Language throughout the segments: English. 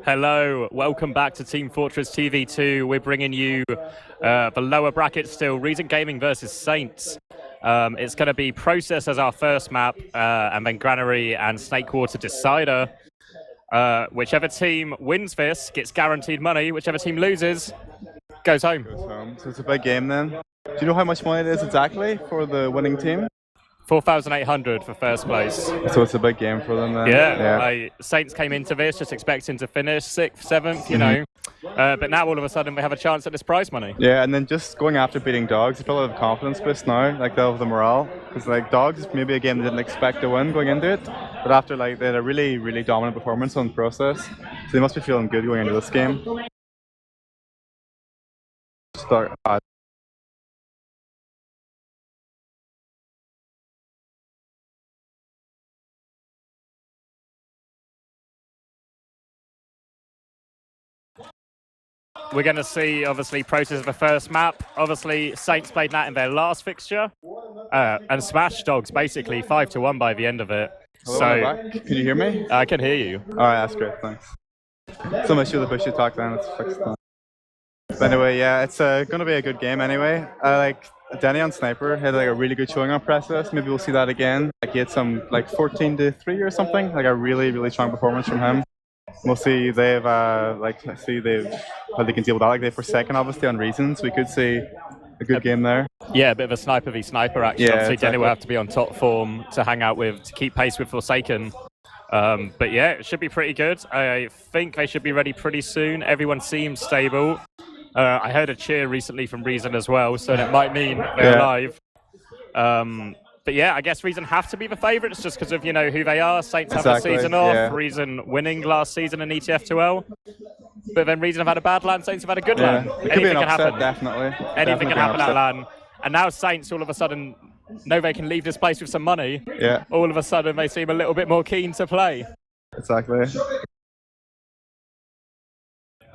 Hello, welcome back to Team Fortress TV 2. We're bringing you the lower bracket still, Reason Gaming versus Saints. It's going to be Process as our first map, and then Granary and Snakewater Decider. Whichever team wins this gets guaranteed money. Whichever team loses goes home. So it's a big game then. Do you know how much money it is exactly for the winning team? 4,800 for first place. So it's a big game for them then. Yeah. Saints came into this just expecting to finish 6th, 7th, you know. But now all of a sudden we have a chance at this prize money. Yeah, and then just going after beating Dogs, they probably have confidence boost now, like they'll have the morale. Because like Dogs is maybe a game they didn't expect to win going into it, but after like they had a really, really dominant performance on Process, so they must be feeling good going into this game. We're going to see, obviously, Process of the first map. Obviously, Saints played that in their last fixture and smashed Dogs, basically 5-1 by the end of it. Hello, so, can you hear me? I can hear you. All right, that's great, thanks. Some issue with the push attack then, it's fixed now. But anyway, yeah, it's going to be a good game anyway. Like, Denny on Sniper had like a really good showing on Process. Maybe we'll see that again. Like, he had some like 14-3 or something. Like a really, really strong performance from him. We'll see they've how they can deal with that. Like they for second obviously on Reasons. We could see a good game there. Yeah, a bit of a sniper v sniper action. Yeah, obviously exactly. Denny will have to be on top form to hang out with, to keep pace with Forsaken. But yeah, it should be pretty good. I think they should be ready pretty soon. Everyone seems stable. I heard a cheer recently from Reason as well, so that might mean they're live. But yeah, I guess Reason have to be the favourites just because of, you know, who they are. Saints have a season off. Yeah. Reason winning last season in ETF2L. But then Reason have had a bad LAN, Saints have had a good LAN. It could be an upset, definitely. Anything can happen at LAN. And now Saints all of a sudden know they can leave this place with some money. Yeah. All of a sudden they seem a little bit more keen to play. Exactly.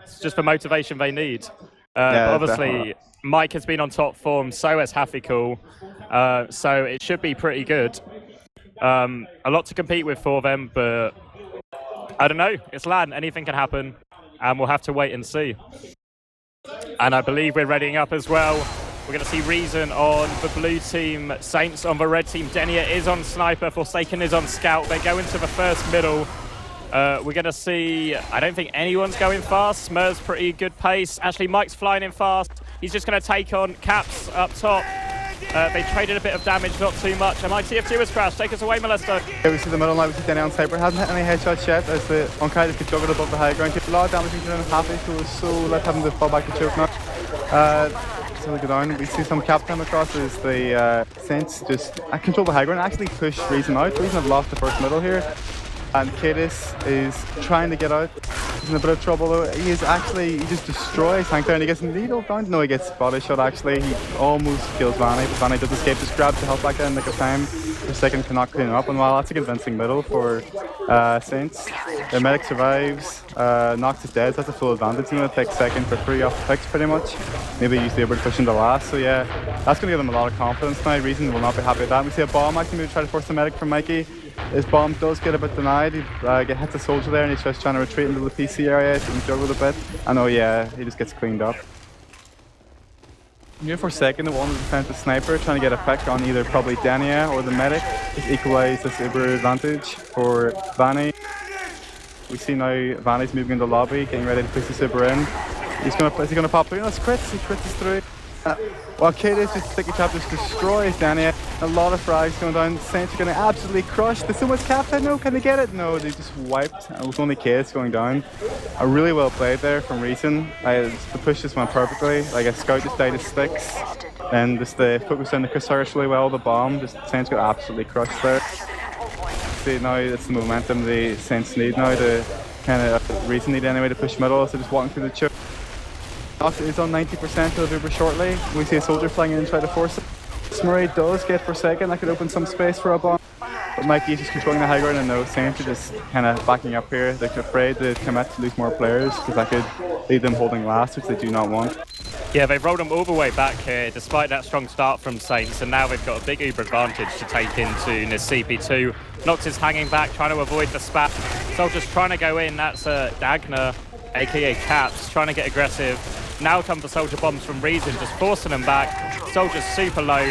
It's just the motivation they need. Yeah, but obviously, definitely. Mike has been on top form, so has Hafikul. So it should be pretty good. A lot to compete with for them, but I don't know. It's LAN. Anything can happen, and we'll have to wait and see. And I believe we're readying up as well. We're going to see Reason on the blue team, Saints on the red team. Denia is on Sniper, Forsaken is on Scout. They go into the first middle. We're going to see, I don't think anyone's going fast. Smur's pretty good pace. Actually, Mike's flying in fast. He's just going to take on Caps up top. They traded a bit of damage, not too much. And TF2 has crashed. Take us away, Molesto. Yeah, we see the middle line, we see Denny on Sniper. Hasn't hit any headshots yet as the Untitled gets juggled above the high ground. A lot of damage being done. Hafikul, so let's have him to fall back to choke now. So we go down. We see some cap time across as the Saints just control the high ground, actually push Reason out. Reason have lost the first middle here. And Cadis is trying to get out. He's in a bit of trouble though. He just destroys Hank down. He gets needled down. No, he gets body shot actually. He almost kills Vanny, but Vanny does escape. Just grabs the health back in nick of time. Forsaken cannot clean up, and while that's a convincing middle for Saints. The medic survives. Nox is dead, so that's a full advantage. He's going to take second for free off picks pretty much. Maybe use the Uber to push into last. So yeah, that's going to give them a lot of confidence now. Reason will not be happy with that. We see a bomb actually maybe try to force the medic from Mikey. His bomb does get a bit denied. He hits a soldier there and he's just trying to retreat into the PC area. So he can juggle a bit. And oh yeah, he just gets cleaned up. Here for second, the one defensive sniper trying to get a pick on either probably Dania or the medic. Just equalize this Uber advantage for Vanny. We see now Vanny's moving into the lobby, getting ready to push the Uber in. Is he gonna pop through? No, it's crits. He crits us through. While Cadis just sticky tap just destroys Dania. A lot of frags going down. Saints are getting absolutely crushed. There's so much cap time. No, can they get it? No, they just wiped. With only Cadis going down. Really well played there from Reason. The push just went perfectly. Like a scout just died of sticks. And just the focus on the Chris Harris really well. The bomb. Just Saints got absolutely crushed there. See now it's the momentum the Saints need now to kind of Reason need anyway to push middle. So just walking through the choke. Nox is on 90% of Uber shortly. We see a soldier flying in and try to force it. Smurray does get Forsaken. That could open some space for a bomb. But Mikey is just controlling the high ground and no, Saints are just kind of backing up here. They're afraid to commit to lose more players because that could leave them holding last, which they do not want. Yeah, they've rolled them all the way back here despite that strong start from Saints, and now they've got a big Uber advantage to take into this CP2. Nox is hanging back, trying to avoid the spat. Soldier's trying to go in. That's Dagner, aka Caps, trying to get aggressive. Now come the Soldier bombs from Reason, just forcing them back. Soldier's super low.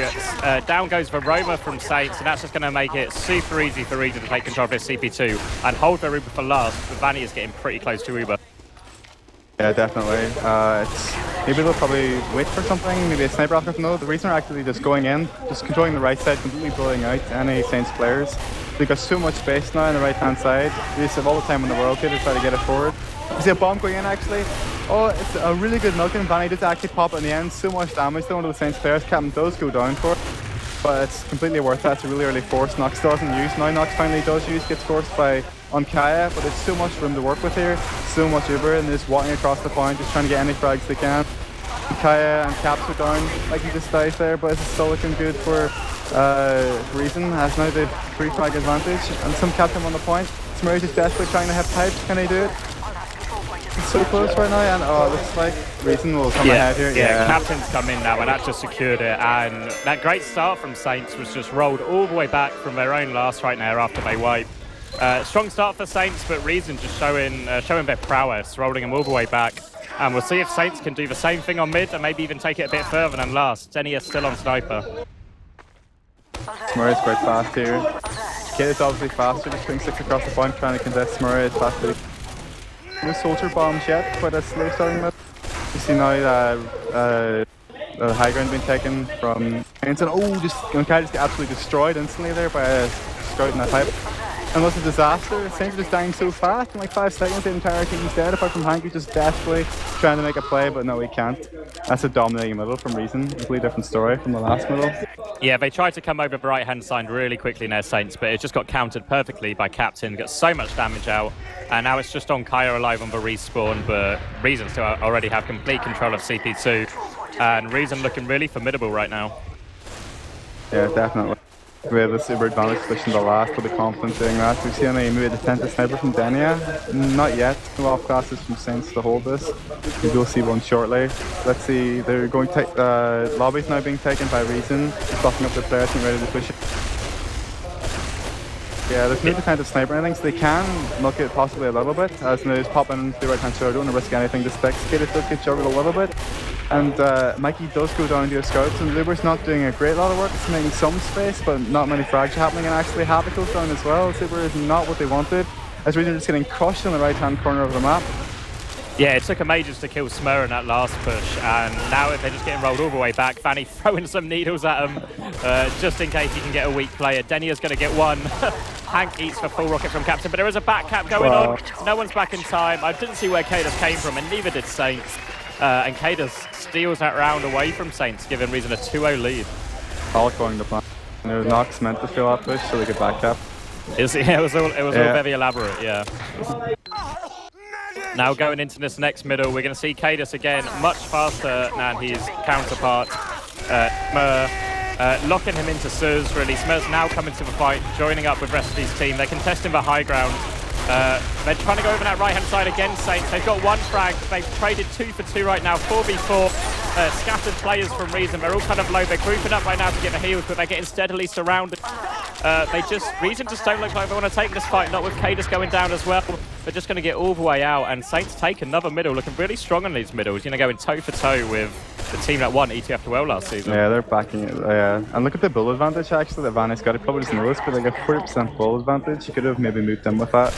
Down goes the Roma from Saints, and that's just going to make it super easy for Reason to take control of his CP2 and hold their Uber for last. But Vanny is getting pretty close to Uber. Yeah, definitely. Maybe they'll probably wait for something, maybe a sniper option. No, the Reason are actually just going in, just controlling the right side, completely blowing out any Saints players. They've got so much space now on the right-hand side. They just have all the time in the world to try to get it forward. You see a bomb going in, actually. Oh, it's a really good milking. Vanny does actually pop it in the end. So much damage to one of the Saints players. Captain does go down for it, but it's completely worth it. It's a really early force. Nox doesn't use. Now Nox finally does use. Gets forced by Unkaya, but there's so much room to work with here. So much Uber, and they're just walking across the point, just trying to get any frags they can. Unkaya and Caps are down. Like he just dies there, but it's still looking good for Reason. As now they've free frag advantage, and some Captain on the point. Smurry's just desperately trying to hit pipes. Can he do it? It's so close right now, and oh, it looks like Reason will come ahead here. Yeah, Captain's come in now, and that just secured it. And that great start from Saints was just rolled all the way back from their own last right now after they wipe. Strong start for Saints, but Reason just showing their prowess, rolling them all the way back. And we'll see if Saints can do the same thing on mid, and maybe even take it a bit further than last. Denny is still on Sniper. Smurry's quite fast here. Kid is obviously faster, just putting 6 across the point, trying to contest Smurry as fast as he can. No Soldier bombs yet, quite a slow starting mid. You see now the high ground being taken from Hanson. Oh, just Unkai just got absolutely destroyed instantly there by a scout in that pipe. And what's a disaster? Saints are just dying so fast. In like 5 seconds, the entire team's dead. Apart from Hanky just desperately trying to make a play, but no, he can't. That's a dominating middle from Reason. Completely different story from the last middle. Yeah, they tried to come over the right-hand side really quickly in their Saints, but it just got countered perfectly by Captain. Got so much damage out, and now it's just on Kaya alive on the respawn, but Reason still already have complete control of CP2, and Reason looking really formidable right now. Yeah, definitely. We have a super advantage position the last with the confidence doing that. We've seen maybe a defensive sniper from Denia. Not yet. No off classes from Saints to hold this. We will see one shortly. Let's see, they're going to take lobby's now being taken by Reason. Blocking up the players and ready to push it. Yeah, there's no defensive sniper or anything, so they can look at possibly a little bit. As they just pop in the right hand side, don't want to risk anything to stick. Skated does get juggled a little bit. And Mikey does go down to a scout, and Luber's not doing a great lot of work. It's making some space, but not many frags are happening, and actually Havoc goes down as well. Luber is not what they wanted, as Reason just getting crushed on the right-hand corner of the map. Yeah, it took them ages to kill Smur in that last push, and now they're just getting rolled all the way back. Vanny throwing some needles at him, just in case he can get a weak player. Denia's going to get one. Hank eats the full rocket from Captain, but there is a back cap going on. No one's back in time. I didn't see where Kadas came from, and neither did Saints. And Kadas steals that round away from Saints, giving Reason a 2-0 lead. All according to plan. There was Nox meant to fill that push so they could back cap. It was all very elaborate, yeah. Now going into this next middle, we're going to see Kadas again, much faster than his counterpart. Locking him into Suz, really. Smur's now coming to the fight, joining up with the rest of his team. They're contesting the high ground. They're trying to go over that right-hand side again, Saints. They've got one frag. They've traded 2 for 2 right now, 4v4. Scattered players from Reason. They're all kind of low. They're grouping up right now to get the heals, but they're getting steadily surrounded. Reason just don't look like they want to take this fight, not with Kadas going down as well. They're just going to get all the way out, and Saints take another middle, looking really strong on these middles. You know, going toe-for-toe with the team that won ETF to well last season. Yeah, they're backing it. And look at the bull advantage, actually, that Vanny's got. He probably doesn't know this, but like a 40% bull advantage. He could have maybe moved in with that.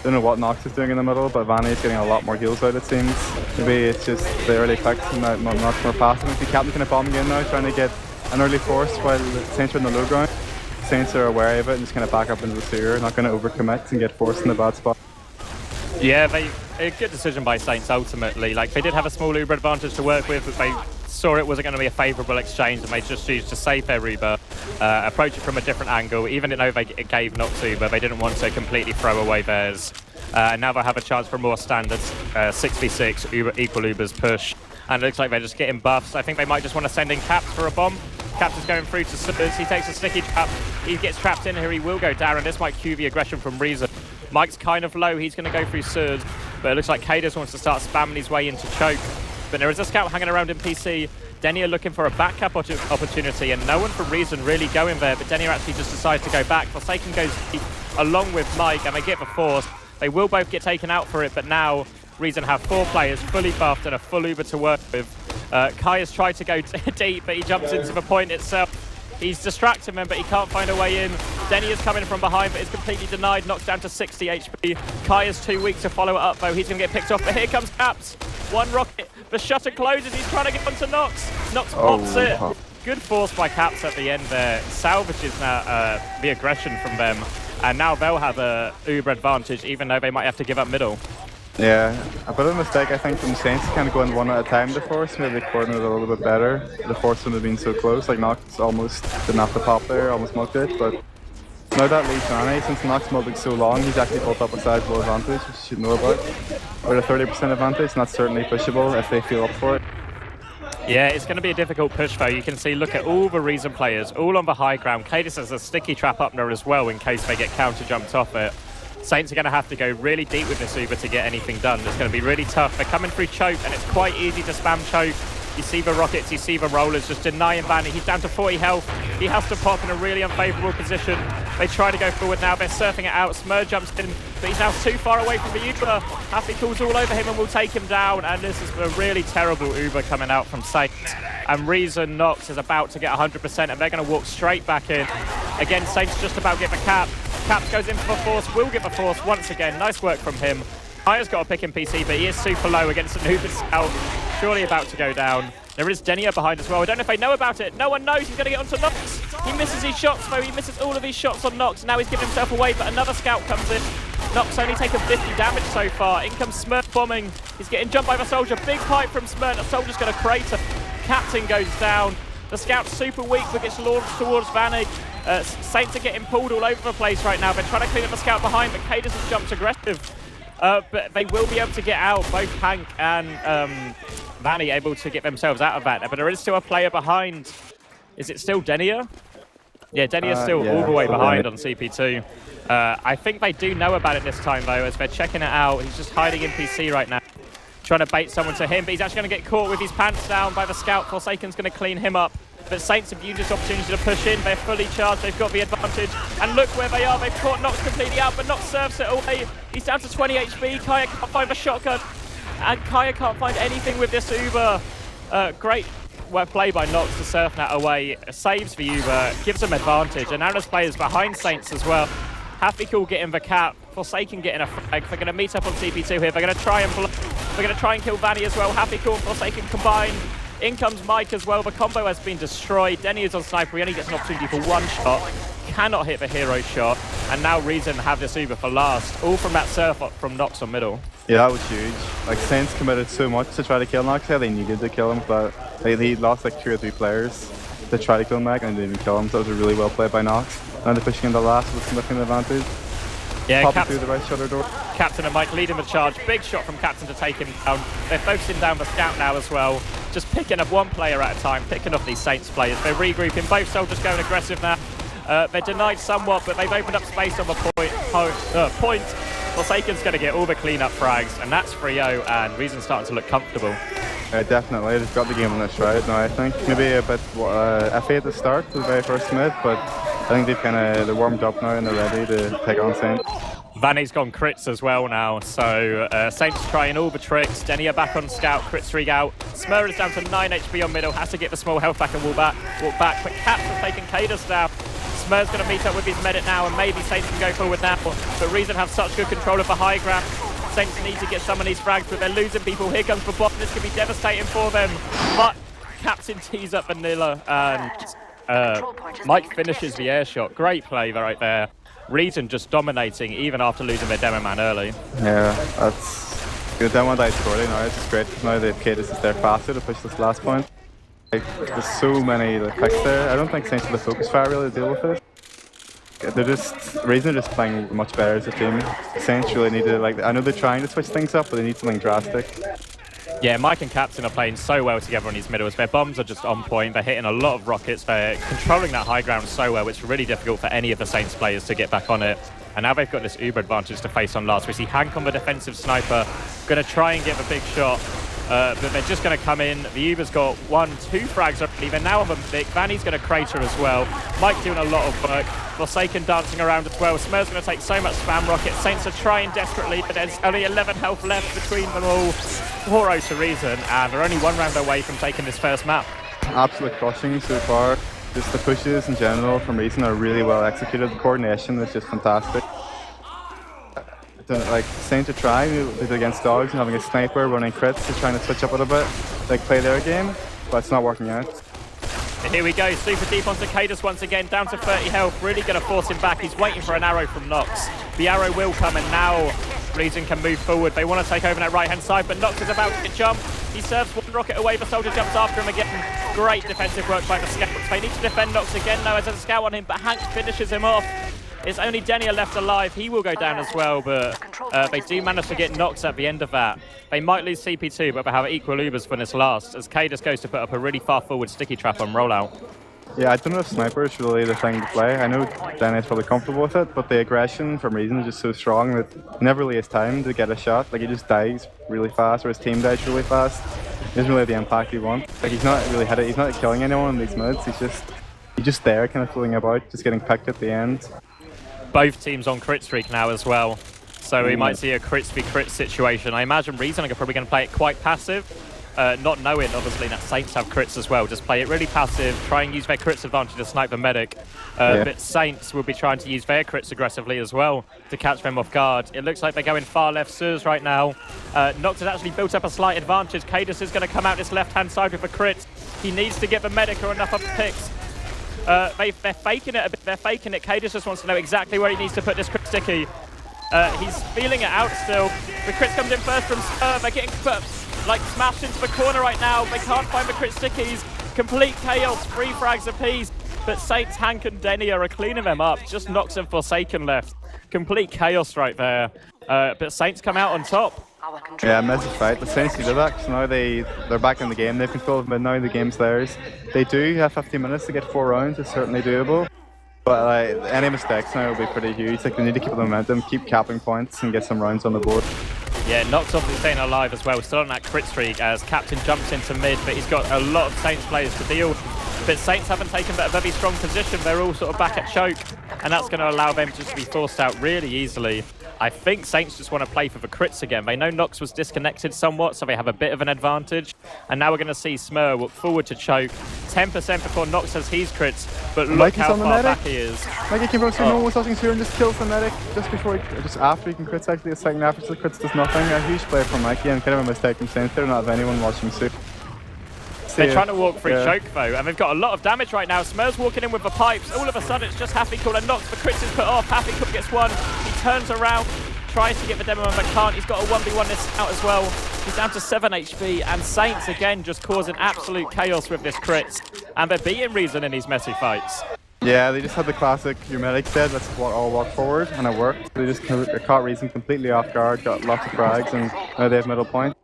Don't know what Nox is doing in the middle, but Vanny is getting a lot more heals out, it seems. Maybe it's just the early picks and Nox more passive. We see Captain kind of bombing in now, trying to get an early force while Saints are in the low ground. Saints are aware of it and just kind of back up into the sewer, not going to overcommit and get forced in the bad spot. Yeah, a good decision by Saints ultimately. Like, they did have a small Uber advantage to work with, but they saw it wasn't going to be a favourable exchange, and they just used to save their Uber, approach it from a different angle. Even though they gave Nox Uber, they didn't want to completely throw away theirs. And now they'll have a chance for a more standard 6v6 equal Ubers push. And it looks like they're just getting buffs. I think they might just want to send in Caps for a bomb. Caps is going through to Suz. He takes a sticky trap. He gets trapped in here. He will go down, and this might cue the aggression from Reason. Mike's kind of low. He's going to go through Suz, but it looks like Kadas wants to start spamming his way into choke. But there is a scout hanging around in PC. Denia looking for a backup opportunity, and no one for Reason really going there, but Denia actually just decides to go back. Forsaken goes deep along with Mike, and they get the force. They will both get taken out for it, but now Reason have 4 players fully buffed and a full Uber to work with. Kai has tried to go deep, but he jumps into the point itself. He's distracting him, but he can't find a way in. Denny is coming from behind, but is completely denied, knocks down to 60 HP. Kai is too weak to follow it up, though. He's going to get picked off, but here comes Caps. One rocket, the shutter closes, he's trying to get onto Nox. Nox pops it. Good force by Caps at the end there. Salvages now the aggression from them, and now they'll have a Uber advantage, even though they might have to give up middle. Yeah, a bit of a mistake I think from Saints kind of going one at a time to force, maybe coordinate a little bit better. The force wouldn't have been so close, like Nox almost didn't have to pop there, almost mugged it, but now that leads Nani, since Nox multing so long, he's actually built up a sizable advantage, which you should know about. Or a 30% advantage, and that's certainly pushable if they feel up for it. Yeah, it's going to be a difficult push though. You can see, look at all the Reason players, all on the high ground. Cadis has a sticky trap up there as well in case they get counter jumped off it. Saints are going to have to go really deep with this Uber to get anything done. It's going to be really tough. They're coming through choke, and it's quite easy to spam choke. You see the rockets, you see the rollers just denying Vanny. He's down to 40 health. He has to pop in a really unfavourable position. They try to go forward now. They're surfing it out. Smur jumps in, but he's now too far away from the Uber. Happy calls all over him and will take him down. And this is a really terrible Uber coming out from Saints. And Reason Nox is about to get 100%, and they're going to walk straight back in. Again, Saints just about get the cap. Caps goes in for the force, will get the force once again. Nice work from him. Kaya's got a pick in PC, but he is super low against an Uber scout. Surely about to go down. There is Denia behind as well. I don't know if they know about it. No one knows. He's going to get onto Nox. He misses his shots, though. He misses all of his shots on Nox. Now he's giving himself away, but another scout comes in. Nox only taken 50 damage so far. In comes Smurf bombing. He's getting jumped by the soldier. Big pipe from Smurf. The soldier's going to crater. Captain goes down. The scout's super weak, but gets launched towards Vanek. Saints are getting pulled all over the place right now. They're trying to clean up the scout behind, but Cadis has jumped aggressive. But they will be able to get out. Both Hank and Vanny able to get themselves out of that. But there is still a player behind. Is it still Denia? Yeah, Denia's still all the way behind on CP2. I think they do know about it this time, though, as they're checking it out. He's just hiding in PC right now, trying to bait someone to him, but he's actually going to get caught with his pants down by the scout. Forsaken's going to clean him up. But Saints have used this opportunity to push in. They're fully charged. They've got the advantage. And look where they are. They've caught Nox completely out, but Nox serves it away. He's down to 20 HP. Kaya can't find the shotgun. And Kaya can't find anything with this Uber. Great play by Nox to surf that away. Saves the Uber, gives them advantage. And now there's players behind Saints as well. Happy Cool getting the cap. Forsaken getting a frag. They're going to meet up on CP2 here. They're going to try and they're going to try and kill Vanny as well. Happy Cool and Forsaken combined. In comes Mike as well. The combo has been destroyed. Denny is on sniper. He only gets an opportunity for one shot. Cannot hit the hero shot. And now Reason have this Uber for last. All from that surf up from Nox on middle. Yeah, that was huge. Like, Saints committed so much to try to kill Nox. Yeah, they needed to kill him, but they lost like 2 or 3 players to try to kill him back and didn't even kill him. So it was a really well played by Nox. And they're pushing into last with significant advantage. Yeah, Popping through the right shutter door. Captain and Mike leading the charge. Big shot from Captain to take him down. They're focusing down the scout now as well. Just picking up one player at a time, picking off these Saints players. They're regrouping. Both soldiers going aggressive now. They're denied somewhat, but they've opened up space on the point. Forsaken's going to get all the clean-up frags, and that's 3-0, and Reason's starting to look comfortable. Definitely. They've got the game on their stride now, I think. Maybe a bit FA at the start, the very first mid, but I think they're warmed up now and they're ready to take on Saints. Vanny's gone crits as well now, so Saints trying all the tricks. Denia back on scout, crit streak out. Smur is down to 9 HP on middle, has to get the small health back and walk back. But Caps has taken Cadus down. Smur's going to meet up with his medic now, and maybe Saints can go forward now. But Reason have such good control of the high ground. Saints need to get some of these frags, but they're losing people. Here comes the bot. This could be devastating for them. But Captain tees up Vanilla, and Mike finishes the air shot. Great play right there. Reason just dominating even after losing their demo man early. Yeah, that's good. Demo died scoring now. It's just great because now they've Cadus is there faster to push this last point. Like, there's so many picks there. I don't think Saints have the focus fire really to deal with it. Reason are just playing much better as a team. Saints really need to, I know they're trying to switch things up, but they need something drastic. Yeah, Mike and Captain are playing so well together on these middles. Their bombs are just on point. They're hitting a lot of rockets. They're controlling that high ground so well. It's really difficult for any of the Saints players to get back on it. And now they've got this Uber advantage to face on last. We see Hank on the defensive sniper. Going to try and get the big shot. but they're just going to come in. The Uber's got 1, 2 frags already. They're now on the Vic. Vanny's going to crater as well. Mike doing a lot of work. Forsaken dancing around as well. Smur's going to take so much spam rocket. Saints are trying desperately, but there's only 11 health left between them all. 4-0 to Reason, and they're only 1 round away from taking this first map. Absolute crushing so far. Just the pushes in general from Reason are really well executed. The coordination is just fantastic. Like Saints are trying, they did against Dogs and having a sniper running crits, they're trying to switch up a little bit, like play their game, but it's not working out. And here we go, super deep onto Cadus once again, down to 30 health, really going to force him back. He's waiting for an arrow from Nox. The arrow will come, and now Reason can move forward. They want to take over that right-hand side, but Nox is about to jump. He serves 1 rocket away, the soldier jumps after him again. Great defensive work by the scouts. They need to defend Nox again now as there's a scout on him, but Hank finishes him off. It's only Denia left alive. He will go down as well, but they do manage to get Nox at the end of that. They might lose CP2, but they have equal Ubers for this last, as Cadus goes to put up a really far forward sticky trap on rollout. Yeah, I don't know if Sniper is really the thing to play. I know Denia's probably comfortable with it, but the aggression from Reason is just so strong that he never really has time to get a shot. Like, he just dies really fast, or his team dies really fast. He doesn't really have the impact he wants. Like, he's not really he's not killing anyone in these mids. He's just there, kind of fooling about, just getting picked at the end. Both teams on crit streak now as well, so we might see a crits v crit situation. I imagine Reason are probably going to play it quite passive, not knowing obviously that Saints have crits as well. Just play it really passive, try and use their crits advantage to snipe the medic. But Saints will be trying to use their crits aggressively as well to catch them off guard. It looks like they're going far left Suyooo right now. Nox has actually built up a slight advantage. Cadus is going to come out this left-hand side with a crit. He needs to get the medic or enough of the picks. They're faking it a bit. They're faking it. Cadus just wants to know exactly where he needs to put this crit sticky. He's feeling it out still. The crit comes in first from Spur. They're getting like smashed into the corner right now. They can't find the crit stickies. Complete chaos. 3 frags apiece. But Saints, Hank and Denia are cleaning them up. Just Nox and Forsaken left. Complete chaos right there. But Saints come out on top. Yeah, massive fight. The Saints do that because now they're back in the game. They've control of mid now. The game's theirs. They do have 15 minutes to get 4 rounds. It's certainly doable. But any mistakes now will be pretty huge. Like, they need to keep the momentum, keep capping points, and get some rounds on the board. Yeah, Nox obviously staying alive as well. Still on that crit streak as Captain jumps into mid, but he's got a lot of Saints players to deal. But Saints haven't taken a very strong position. They're all sort of back at choke, and that's going to allow them just to be forced out really easily. I think Saints just want to play for the crits again. They know Nox was disconnected somewhat, so they have a bit of an advantage. And now we're going to see Smur walk forward to choke. 10% before Nox has his crits, but look how far back he is. Mikey came out no one's touching Suyooo and just kills the medic just after he can crits. Actually, a second after the crits does nothing. A huge play from Mikey and kind of a mistake from Saints. They're not have anyone watching Suyooo. They're trying to walk through choke though, and they've got a lot of damage right now. Smur's walking in with the pipes. All of a sudden, it's just Happy Cool and Nox. The crits is put off. Happy Cool gets 1. He turns around, tries to get the demo, but can't. He's got a 1v1 this out as well. He's down to 7 HP, and Saints again just causing absolute chaos with this crit. And they're beating Reason in these messy fights. Yeah, they just had the classic, your medic said, let's all walk forward, and it worked. They just caught Reason completely off guard, got lots of frags, and now they have middle point.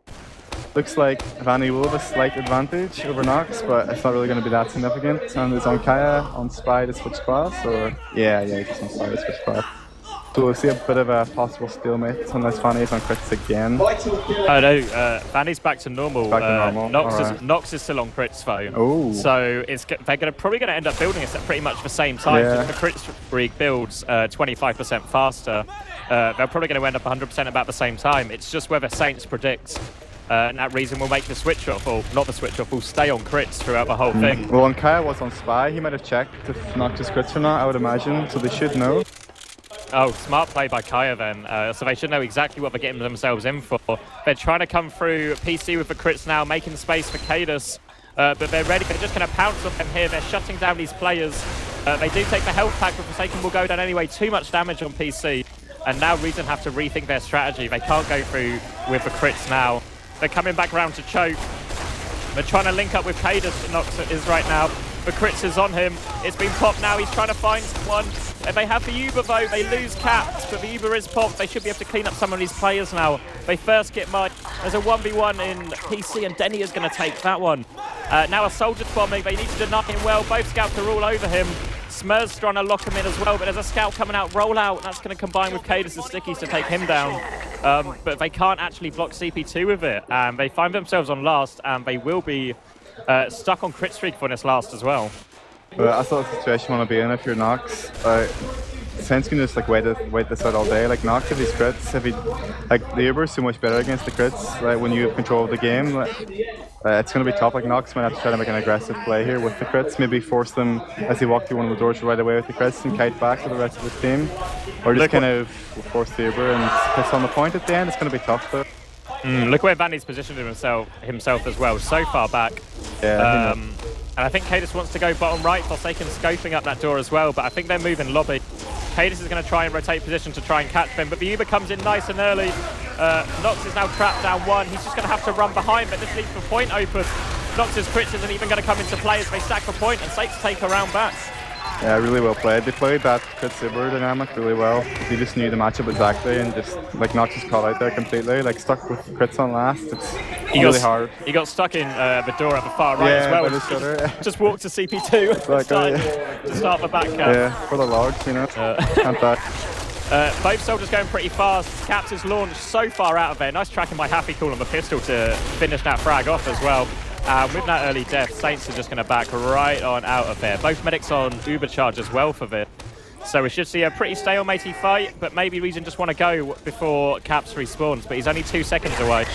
Looks like Vanny will have a slight advantage over Nox, but it's not really going to be that significant. And it's on Kaya, on Spy to switch class, or... Yeah, he's on Spy to switch class. So we'll see a bit of a possible stalemate unless Vanny is on crits again. Oh no, Vanny's back to normal. Back to normal. Nox is still on crits though. Oh. So they're probably going to end up building this at pretty much the same time. Yeah. So the crit streak builds 25% faster. They're probably going to end up 100% about the same time. It's just whether Saints predicts. And that Reason will make the switch off, or not the switch off, will stay on crits throughout the whole thing. Well, when Kaya was on Spy, he might have checked if Nox is crits or not, I would imagine, so they should know. Oh, smart play by Kaya then. So they should know exactly what they're getting themselves in for. They're trying to come through PC with the crits now, making space for Cadus. But they're ready. They're just going to pounce on them here. They're shutting down these players. They do take the health pack, but Forsaken will go down anyway. Too much damage on PC. And now Reason have to rethink their strategy. They can't go through with the crits now. They're coming back around to choke. They're trying to link up with Cadus. Nox is right now. The crits is on him. It's been popped now. He's trying to find someone. They have the Uber though. They lose capped, but the Uber is popped. They should be able to clean up some of these players now. They first get Mike. There's a 1v1 in PC, and Denny is going to take that one. Now a soldier's bombing. They need to deny him well. Both scouts are all over him. Smur's trying to lock him in as well, but there's a scout coming out, roll out. That's going to combine with Cadus' stickies to take him down. But they can't actually block CP2 with it. And they find themselves on last, and they will be stuck on crit streak for this last as well. But that's not the situation you want to be in if you're Nox. Saints can just like wait this out all day. Like Nox, if he's crits, like the Uber's so much better against the crits. Like when you have control of the game, it's going to be tough. Like Nox might have to try to make an aggressive play here with the crits. Maybe force them as he walk through one of the doors right away with the crits and kite back to the rest of his team, or just kind of force the Uber and piss on the point at the end. It's going to be tough though. Look where Vanny's positioned himself as well, so far back. Yeah. And I think Cadus wants to go bottom right. Forsaken scoping up that door as well, but I think they're moving lobby. Cadus is going to try and rotate position to try and catch them, but the Uber comes in nice and early. Nox is now trapped down one. He's just going to have to run behind, but this leaves the point open. Nox's crits isn't even going to come into play as they stack the point, and Saints take a round back. Yeah, really well played. They played that crit Uber dynamic really well. They just knew the matchup exactly, and just like Nox is caught out there completely. Like stuck with crits on last. It's really hard. He got stuck in the door at the far right as well. Just walked to CP2 like, to start the back cap. Yeah, for the logs, you know. Can't die. Both soldiers going pretty fast. Caps is launched so far out of there. Nice tracking by Happy Cool on the pistol to finish that frag off as well. With that early death, Saints are just going to back right on out of there. Both medics on Uber charge as well for this. So we should see a pretty stalematey fight, but maybe Reason just want to go before Caps respawns, but he's only 2 seconds away.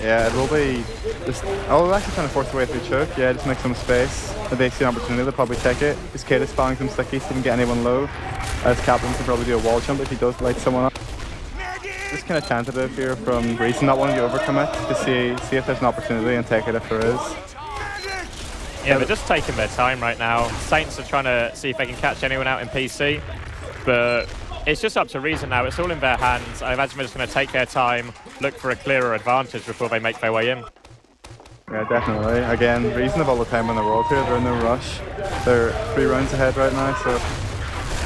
Yeah, it will be just... Oh, they're actually trying to force their way through choke. Yeah, just make some space. If they see an opportunity, they'll probably take it. Just Cadus spamming some stickies so he can get anyone low. As Captain can probably do a wall jump if he does light someone up. Just kind of tentative here from Reason, not wanting to overcommit to see if there's an opportunity and take it if there is. Yeah, they're just taking their time right now. Saints are trying to see if they can catch anyone out in PC, but it's just up to Reason now. It's all in their hands. I imagine they're just going to take their time, look for a clearer advantage before they make their way in. Yeah, definitely. Again, Reason have all the time in the world here. They're in no rush. They're 3 rounds ahead right now, so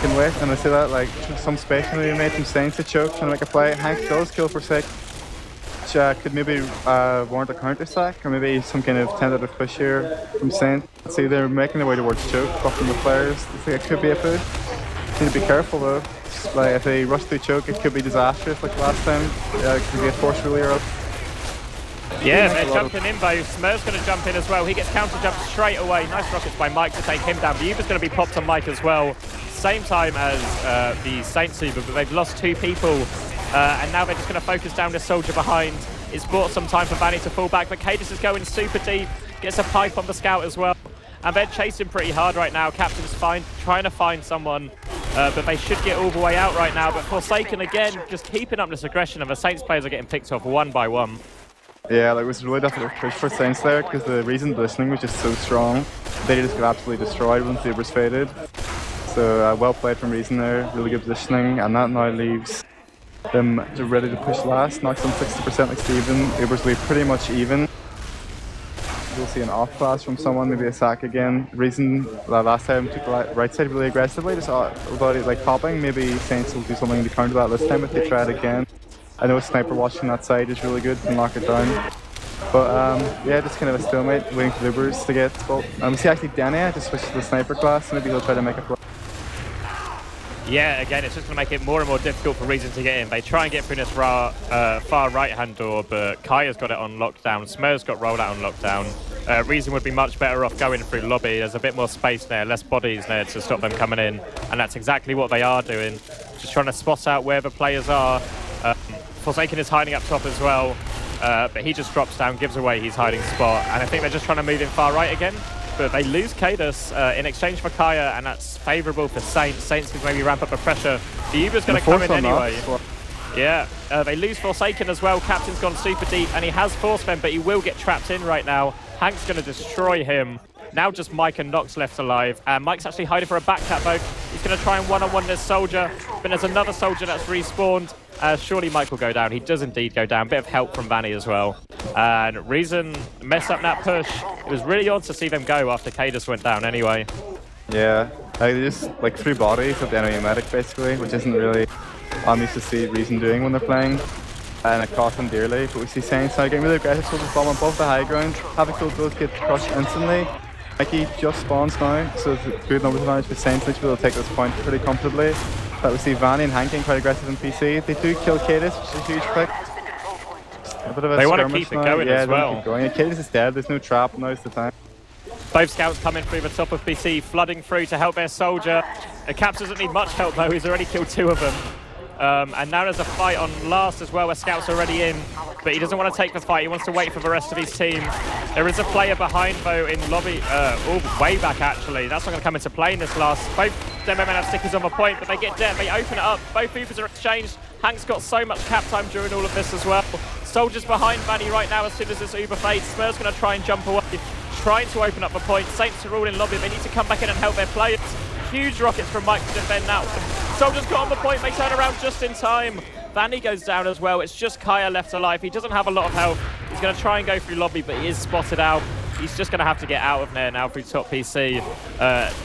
can wait. And I see that like some space can be made from Saints to choke, trying to make a play. Hank does kill Forsaken, which could maybe warrant a counter sack, or maybe some kind of tentative push here from Saints. See, they're making their way towards choke, buffing the players. I think it could be a push. Need to be careful though. Like if they rush through choke, it could be disastrous like last time. It could be a force really early. Yeah, they're jumping in though. Smur's going to jump in as well. He gets counter jumped straight away. Nice rockets by Mike to take him down. The Uber's going to be popped on Mike as well. Same time as the Saints Uber, but they've lost 2 people. And now they're just going to focus down the soldier behind. It's bought some time for Vanny to fall back, but Cadus is going super deep. Gets a pipe on the scout as well. And they're chasing pretty hard right now. Captain's trying to find someone, but they should get all the way out right now. But Forsaken again, just keeping up this aggression, and the Saints players are getting picked off one by one. Yeah, like it was really difficult to push for Saints there because the Reason positioning was just so strong. They just got absolutely destroyed when the Ubers faded. So well played from Reason there, really good positioning, and that now leaves them ready to push last. Knocks them 60% like Steven. Ubers will be pretty much even. We'll see an off class from someone, maybe a sack again. Reason last time took the right side really aggressively, just without it like popping. Maybe Saints will do something to counter that this time if they try it again. I know a sniper watching that side is really good and lock it down. But yeah, just kind of a stalemate, waiting for the Ubers to get spot. We see actually Dania just switched to the sniper class, maybe he'll try to make a play. Yeah, again, it's just going to make it more and more difficult for Reason to get in. They try and get through this far right-hand door, but Kaya's got it on lockdown. Smur's got rolled out on lockdown. Reason would be much better off going through lobby. There's a bit more space there, less bodies there to stop them coming in. And that's exactly what they are doing. Just trying to spot out where the players are. Forsaken is hiding up top as well, but he just drops down, gives away his hiding spot. And I think they're just trying to move in far right again. But they lose Cadus in exchange for Kaya, and that's favourable for Saints. Saints can maybe ramp up the pressure. The Uber's going to come in anyway. Yeah, they lose Forsaken as well. Captain's gone super deep, and he has Force Vent, but he will get trapped in right now. Hank's going to destroy him. Now just Mike and Nox left alive. And Mike's actually hiding for a back cap though. He's going to try and one-on-one this soldier, but there's another soldier that's respawned. Surely Mike will go down. He does indeed go down. Bit of help from Vanny as well. And Reason messed up that push. It was really odd to see them go after Cadus went down anyway. Yeah, they just like 3 bodies of the enemy medic basically, which isn't really I'm used to see Reason doing when they're playing. And it cost them dearly, but we see Saints now getting really aggressive with the bomb above the high ground. Happy Cool does get crushed instantly. Mikey just spawns now, so it's a good numbers advantage for Saints. They should be able to take this point pretty comfortably. But we see Vanny and Hank getting quite aggressive in PC. They do kill Cadis, which is a huge pick. A bit of a they want to skirmish keep it now. going yeah, as well. Keep going. Cadis is dead, there's no trap, now's the time. Both scouts coming through the top of BC, flooding through to help their soldier. Caps doesn't need much help though, he's already killed 2 of them. And now there's a fight on last as well, where Scout's already in, but he doesn't want to take the fight, he wants to wait for the rest of his team. There is a player behind though in lobby, way back actually, that's not going to come into play in this last. Both demo men have stickers on the point, but they get dead, they open it up, both Ubers are exchanged. Hank's got so much cap time during all of this as well. Soldiers behind Vanny right now as soon as this Uber fades. Smur's going to try and jump away, trying to open up the point. Saints are all in lobby, they need to come back in and help their players. Huge rockets from Mike to defend now. Soldiers got on the point, they turn around just in time. Vanny goes down as well, it's just Kaya left alive. He doesn't have a lot of health. He's going to try and go through lobby, but he is spotted out. He's just going to have to get out of there now through top PC.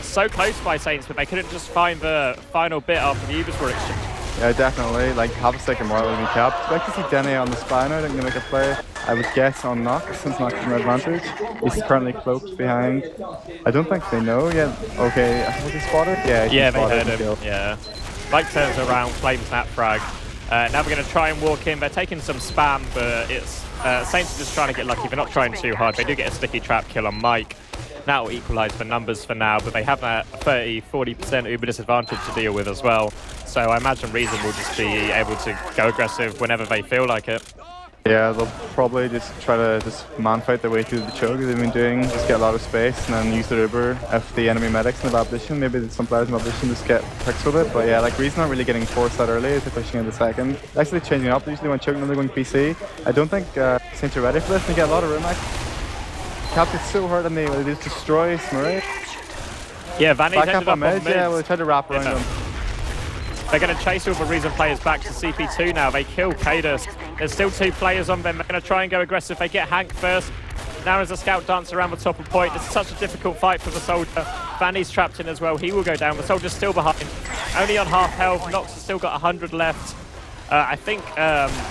So close by Saints, but they couldn't just find the final bit after the Ubers were exchanged. Yeah, definitely. Like, half a second more would be capped. I'd like to see Denny on the spy now. I think they make a play. I would guess on Nox, since Nox is an advantage. He's currently cloaked behind. I don't think they know yet. Okay, was he spotted? Yeah, they heard him. Yeah. Mike turns around, flames that frag. Now we're going to try and walk in. They're taking some spam, but it's Saints are just trying to get lucky. They're not trying too hard. They do get a sticky trap kill on Mike. That will equalise the numbers for now, but they have that 30-40% Uber disadvantage to deal with as well. So I imagine Reason will just be able to go aggressive whenever they feel like it. Yeah, they'll probably just try to just man fight their way through the choke, as they've been doing, just get a lot of space and then use their Uber if the enemy medic's in a bad position. Maybe some players in a bad position just get picks with it, but yeah, like Reason not really getting forced that early as they're pushing in the second. Actually changing up, usually when choking, they're going PC. I don't think Saints are ready for this, they get a lot of room actually. Cap gets so hard and they just destroy Smurray. Yeah, Vanny's back ended up on mid. Yeah, well, they tried to wrap around them. They're going to chase all the Reason players back to CP2 now. They kill Cadus. There's still 2 players on them. They're going to try and go aggressive. They get Hank first. Now as the scout dance around the top of point, it's such a difficult fight for the soldier. Vanny's trapped in as well. He will go down. The soldier's still behind. Only on half health. Nox has still got 100 left. I think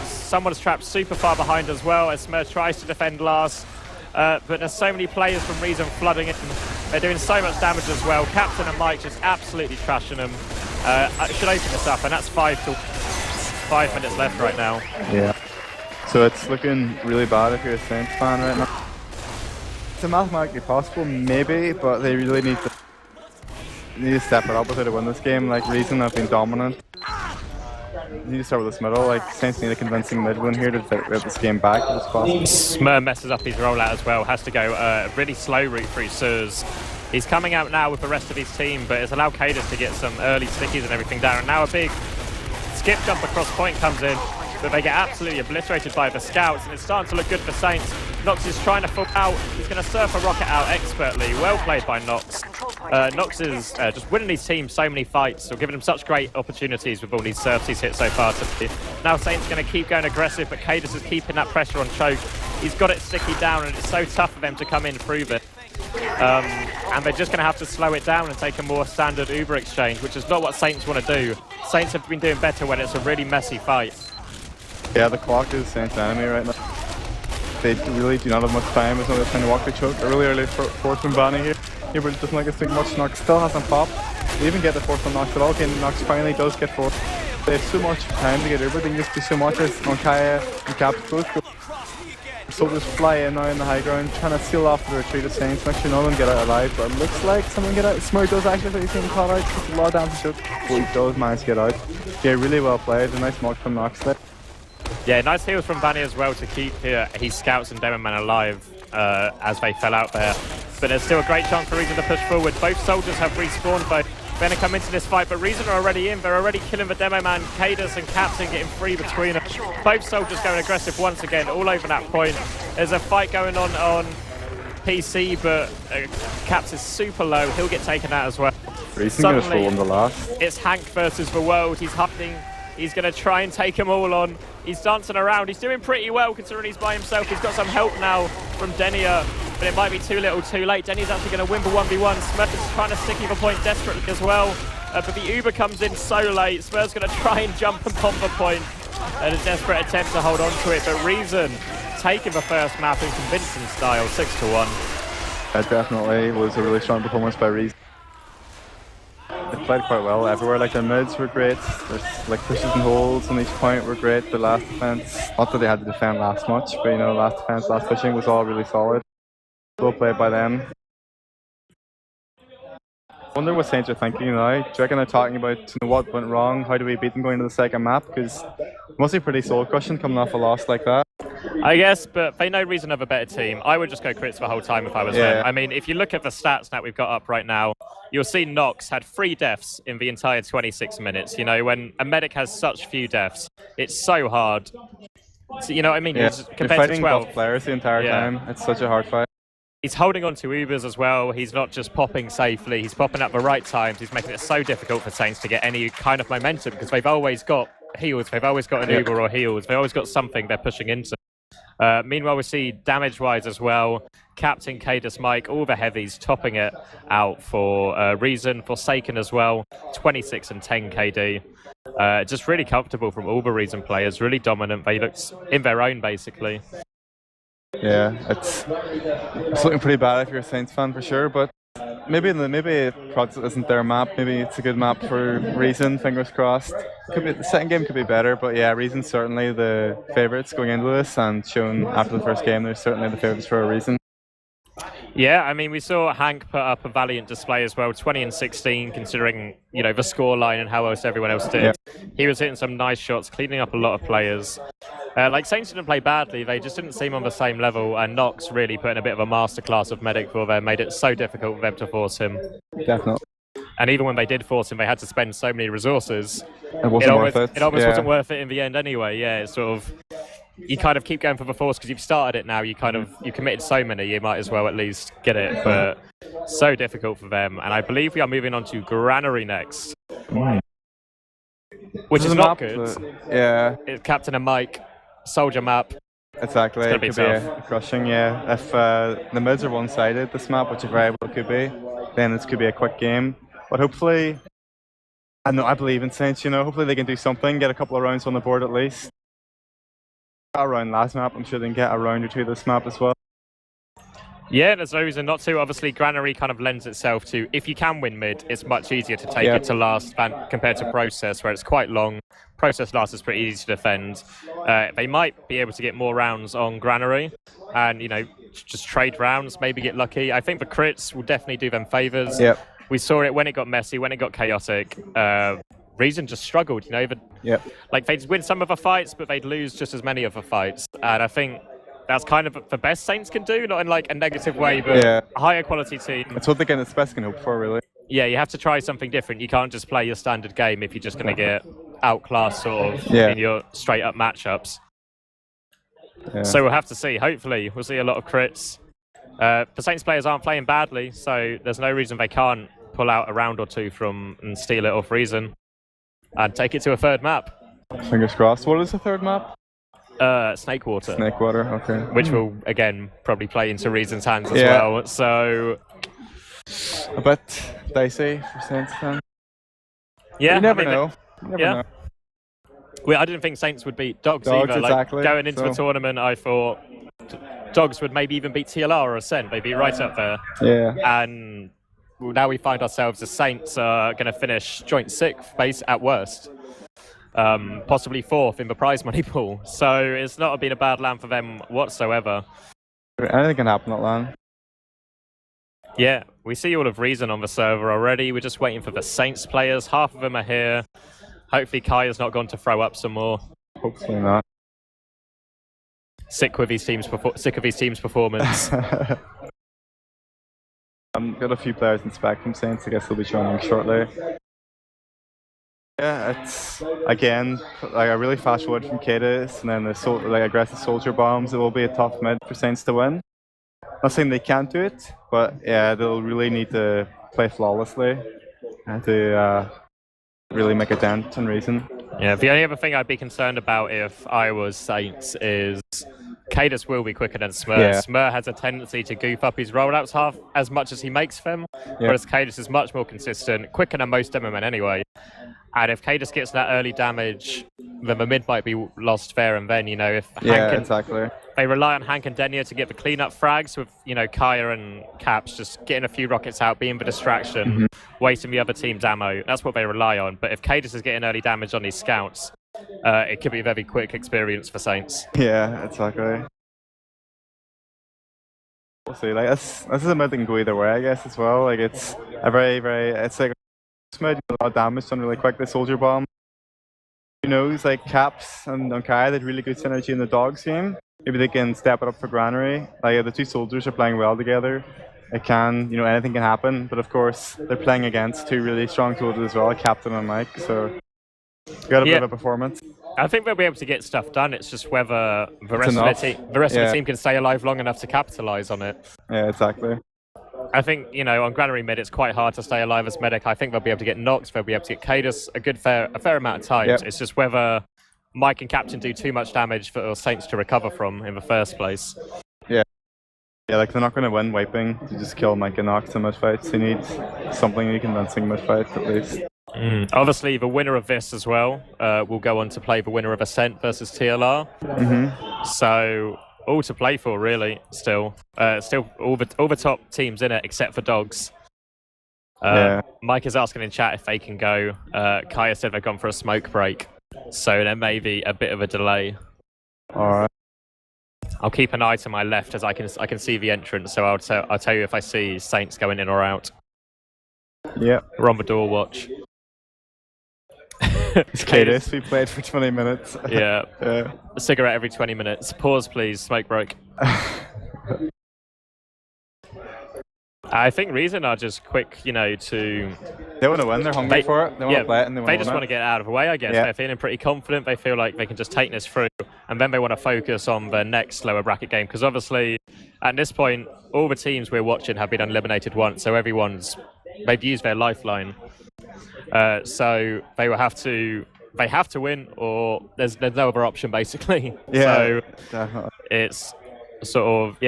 someone's trapped super far behind as well as Smurf tries to defend last. But there's so many players from Reason flooding in. They're doing so much damage as well. Captain and Mike just absolutely trashing them. I should open this up, and that's 5 minutes left right now. Yeah. So it's looking really bad if you're a Saints fan right now. It's mathematically possible, maybe, but they really need to step it up with it to win this game. Like, Reason have been dominant. You need to start with this middle. Like, Saints need a convincing mid win here to get this game back if it's possible. Smur messes up his rollout as well. Has to go a really slow route through Suyooo. He's coming out now with the rest of his team, but it's allowed Cadus to get some early stickies and everything down. And now a big skip jump across point comes in, but they get absolutely obliterated by the scouts, and it's starting to look good for Saints. Nox is trying to fall out. He's going to surf a rocket out expertly. Well played by Nox. Nox is just winning his team so many fights, or giving him such great opportunities with all these surfs he's hit so far. Now Saints going to keep going aggressive, but Cadus is keeping that pressure on choke. He's got it sticky down, and it's so tough for them to come in through it. And they're just going to have to slow it down and take a more standard Uber exchange, which is not what Saints want to do. Saints have been doing better when it's a really messy fight. Yeah, the clock is Saints' enemy right now. They really do not have much time as long as they're trying to walk the choke. A really early force from Vanny here. But it doesn't like us take much. Nox still hasn't popped. They even get the force from Nox at all. Okay, Nox finally does get force. They have so much time to get Uber. They can just do so much as on Kaya and Cap both go. Soldiers fly in now in the high ground, trying to seal off the retreat of Saints. Make sure none of them get out alive, but it looks like someone get out. Smurf does actually put his team caught out. It's a lot of damage to choke. But he does manage to get out. Yeah, really well played. A nice mark from Nox there. Yeah, nice heals from Vanny as well to keep his scouts and Demonman alive as they fell out there. But there's still a great chance for Reason to push forward. Both soldiers have respawned, but they're going to come into this fight. But Reason are already in. They're already killing the Demoman. Cadus and Captain getting free between them. Both soldiers going aggressive once again, all over that point. There's a fight going on PC, but Caps is super low. He'll get taken out as well. Reason going to fall on the last. It's Hank versus the world. He's hiding. He's going to try and take them all on. He's dancing around. He's doing pretty well considering he's by himself. He's got some help now from Denia, but it might be too little too late. Denia's actually going to win the 1v1. Smurf is trying to sticky the point desperately as well. But the Uber comes in so late. Smurf's going to try and jump and bomb the point. And a desperate attempt to hold on to it. But Reason taking the first map in convincing style, 6-1. Definitely was a really strong performance by Reason. They played quite well everywhere. Like their mids were great. There's like pushes and holds on each point were great. The last defense, not that they had to defend last much, but you know, last defense, last pushing was all really solid. Well played by them. I wonder what Saints are thinking now. Do you reckon they're talking about, you know, what went wrong? How do we beat them going into the second map? Because it must be pretty soul crushing coming off a loss like that. I guess, but they no reason of a better team. I would just go crits the whole time if I was them. I mean, if you look at the stats that we've got up right now, you'll see Nox had 3 deaths in the entire 26 minutes. You know, when a medic has such few deaths, it's so hard. So, you know what I mean? Yeah. Compared You're fighting to 12 buff players the entire time. It's such a hard fight. He's holding on to Ubers as well. He's not just popping safely. He's popping at the right times. He's making it so difficult for Saints to get any kind of momentum because they've always got heals. They've always got an Uber or heals. They've always got something they're pushing into. Meanwhile, we see damage-wise as well. Captain, Cadus, Mike, all the heavies topping it out for Reason, Forsaken as well. 26 and 10 KD. Just really comfortable from all the Reason players. Really dominant. They looked in their own, basically. Yeah, it's looking pretty bad if you're a Saints fan for sure, but maybe Prods isn't their map. Maybe it's a good map for Reason. Fingers crossed. Could be the second game could be better, but yeah, Reason's certainly the favourites going into this, and shown after the first game, they're certainly the favourites for a reason. Yeah, I mean, we saw Hank put up a valiant display as well, 20 and 16, considering, you know, the scoreline and how else everyone else did. Yeah. He was hitting some nice shots, cleaning up a lot of players. Like, Saints didn't play badly, they just didn't seem on the same level, and Nox really putting a bit of a masterclass of medic for them, made it so difficult for them to force him. Definitely. And even when they did force him, they had to spend so many resources. It wasn't worth it. It almost wasn't worth it in the end anyway, yeah, it's sort of... You kind of keep going for the force because you've started it now. You committed so many, you might as well at least get it. But so difficult for them. And I believe we are moving on to Granary next, which is not good. Yeah, it's Captain and Mike, soldier map. Exactly. It could be a crushing. Yeah, if the mids are one-sided, this map, which it very well could be, then this could be a quick game. But hopefully, I believe in Saints. You know, hopefully they can do something, get a couple of rounds on the board at least. Around last map, I'm sure they can get a round or two this map as well. Yeah, there's no reason not to. Obviously, Granary kind of lends itself to, if you can win mid, it's much easier to take it to last compared to Process, where it's quite long. Process last is pretty easy to defend. They might be able to get more rounds on Granary and, you know, just trade rounds, maybe get lucky. I think the crits will definitely do them favours. Yep. We saw it when it got messy, when it got chaotic. Reason just struggled, you know. Like, they'd win some of the fights, but they'd lose just as many of the fights. And I think that's kind of the best Saints can do, not in like a negative way, but a higher quality team. It's what it's best can hope for, really. Yeah, you have to try something different. You can't just play your standard game if you're just going to get outclassed sort of in your straight up matchups. Yeah. So we'll have to see. Hopefully, we'll see a lot of crits. The Saints players aren't playing badly, so there's no reason they can't pull out a round or two from and steal it off Reason. And take it to a third map. Fingers crossed. What is the third map? Snakewater. Snakewater, okay. Which will, again, probably play into Reason's hands as well. So... a bit dicey for Saints then. Yeah, you never know. You never know. Well, I didn't think Saints would beat Dogs either. Exactly. Like, going into the tournament, I thought Dogs would maybe even beat TLR or Ascent. They'd be right up there. Yeah. And... now we find ourselves, the Saints are going to finish joint 6th base at worst. Possibly 4th in the prize money pool. So it's not been a bad land for them whatsoever. Anything can happen at land. Yeah, we see all of Reason on the server already. We're just waiting for the Saints players. Half of them are here. Hopefully Kai has not gone to throw up some more. Hopefully not. Sick of his team's performance. Got a few players in spec from Saints. I guess they'll be showing them shortly. Yeah, it's again like a really fast forward from Cadus, and then the aggressive soldier bombs. It will be a tough mid for Saints to win. Not saying they can't do it, but yeah, they'll really need to play flawlessly and to really make a dent in Reason. Yeah, the only other thing I'd be concerned about if I was Saints is Cadus will be quicker than Smur. Yeah. Smur has a tendency to goof up his rollouts half as much as he makes them, whereas Cadus is much more consistent, quicker than most MMN anyway. And if Cadus gets that early damage, then the mid might be lost there. And then, you know, if exactly. They rely on Hank and Denia to get the cleanup frags with, you know, Kaya and Caps just getting a few rockets out, being the distraction, wasting the other team's ammo. That's what they rely on. But if Cadus is getting early damage on these scouts, it could be a very quick experience for Saints. Yeah, exactly. We'll see. Like this is a mid that can go either way, I guess, as well. Like it's a it's like a lot of damage done really quick. The soldier bomb. Who knows? Like Caps and Kai, they had really good synergy in the dogs game. Maybe they can step it up for Granary. Like the two soldiers are playing well together. It can, you know, anything can happen. But of course, they're playing against two really strong soldiers as well, Captain and Mike. So got a bit of a performance. I think they'll be able to get stuff done. It's just whether the rest of the team can stay alive long enough to capitalize on it. Yeah, exactly. I think, you know, on Granary mid, it's quite hard to stay alive as medic. I think they'll be able to get knocked. They'll be able to get Cadus a fair amount of times. Yep. It's just whether Mike and Captain do too much damage for Saints to recover from in the first place. Yeah, like they're not going to win wiping to just kill Mike and Nox in mid-fights. They need something convincing mid-fights at least. Obviously, the winner of this as well will go on to play the winner of Ascent versus TLR. So all to play for, really. Still all the top teams in it except for Dogs. Mike is asking in chat if they can go. Kaya said they've gone for a smoke break, so there may be a bit of a delay. All right. I'll keep an eye to my left as I can see the entrance, so I'll tell you if I see Saints going in or out. Yeah, we're on the door watch. It's Cadus. We played for 20 minutes. Yeah. A cigarette every 20 minutes. Pause, please. Smoke break. I think Reason are just quick, you know, to... They want to win. They're hungry for it. They want to play it and they just want to get out of the way, I guess. They're feeling pretty confident. They feel like they can just take this through. And then they want to focus on the next lower bracket game. Because obviously, at this point, all the teams we're watching have been eliminated once. So they've used their lifeline. So they have to win, or there's no other option, basically. Yeah, so definitely. It's sort of,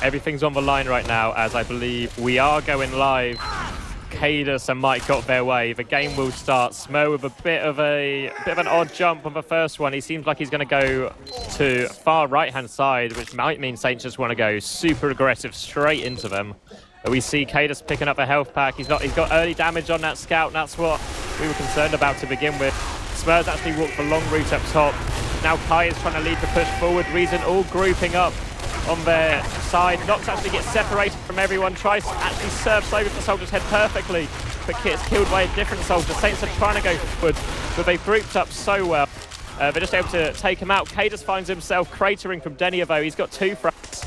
everything's on the line right now, as I believe we are going live. Cadus and Mike got their way. The game will start. Smo with a bit of an odd jump on the first one. He seems like he's going to go to far right-hand side, which might mean Saints just want to go super aggressive straight into them. We see Cadus picking up a health pack. He's got early damage on that scout, and that's what we were concerned about to begin with. Spurs actually walked the long route up top. Now Kai is trying to lead the push forward. Reason all grouping up on their side. Nox actually gets separated from everyone, tries to actually serve Slogan the soldier's head perfectly, but gets killed by a different soldier. Saints are trying to go forward, but they've grouped up so well. They're just able to take him out. Cadus finds himself cratering from Denia, though. He's got 2 frags.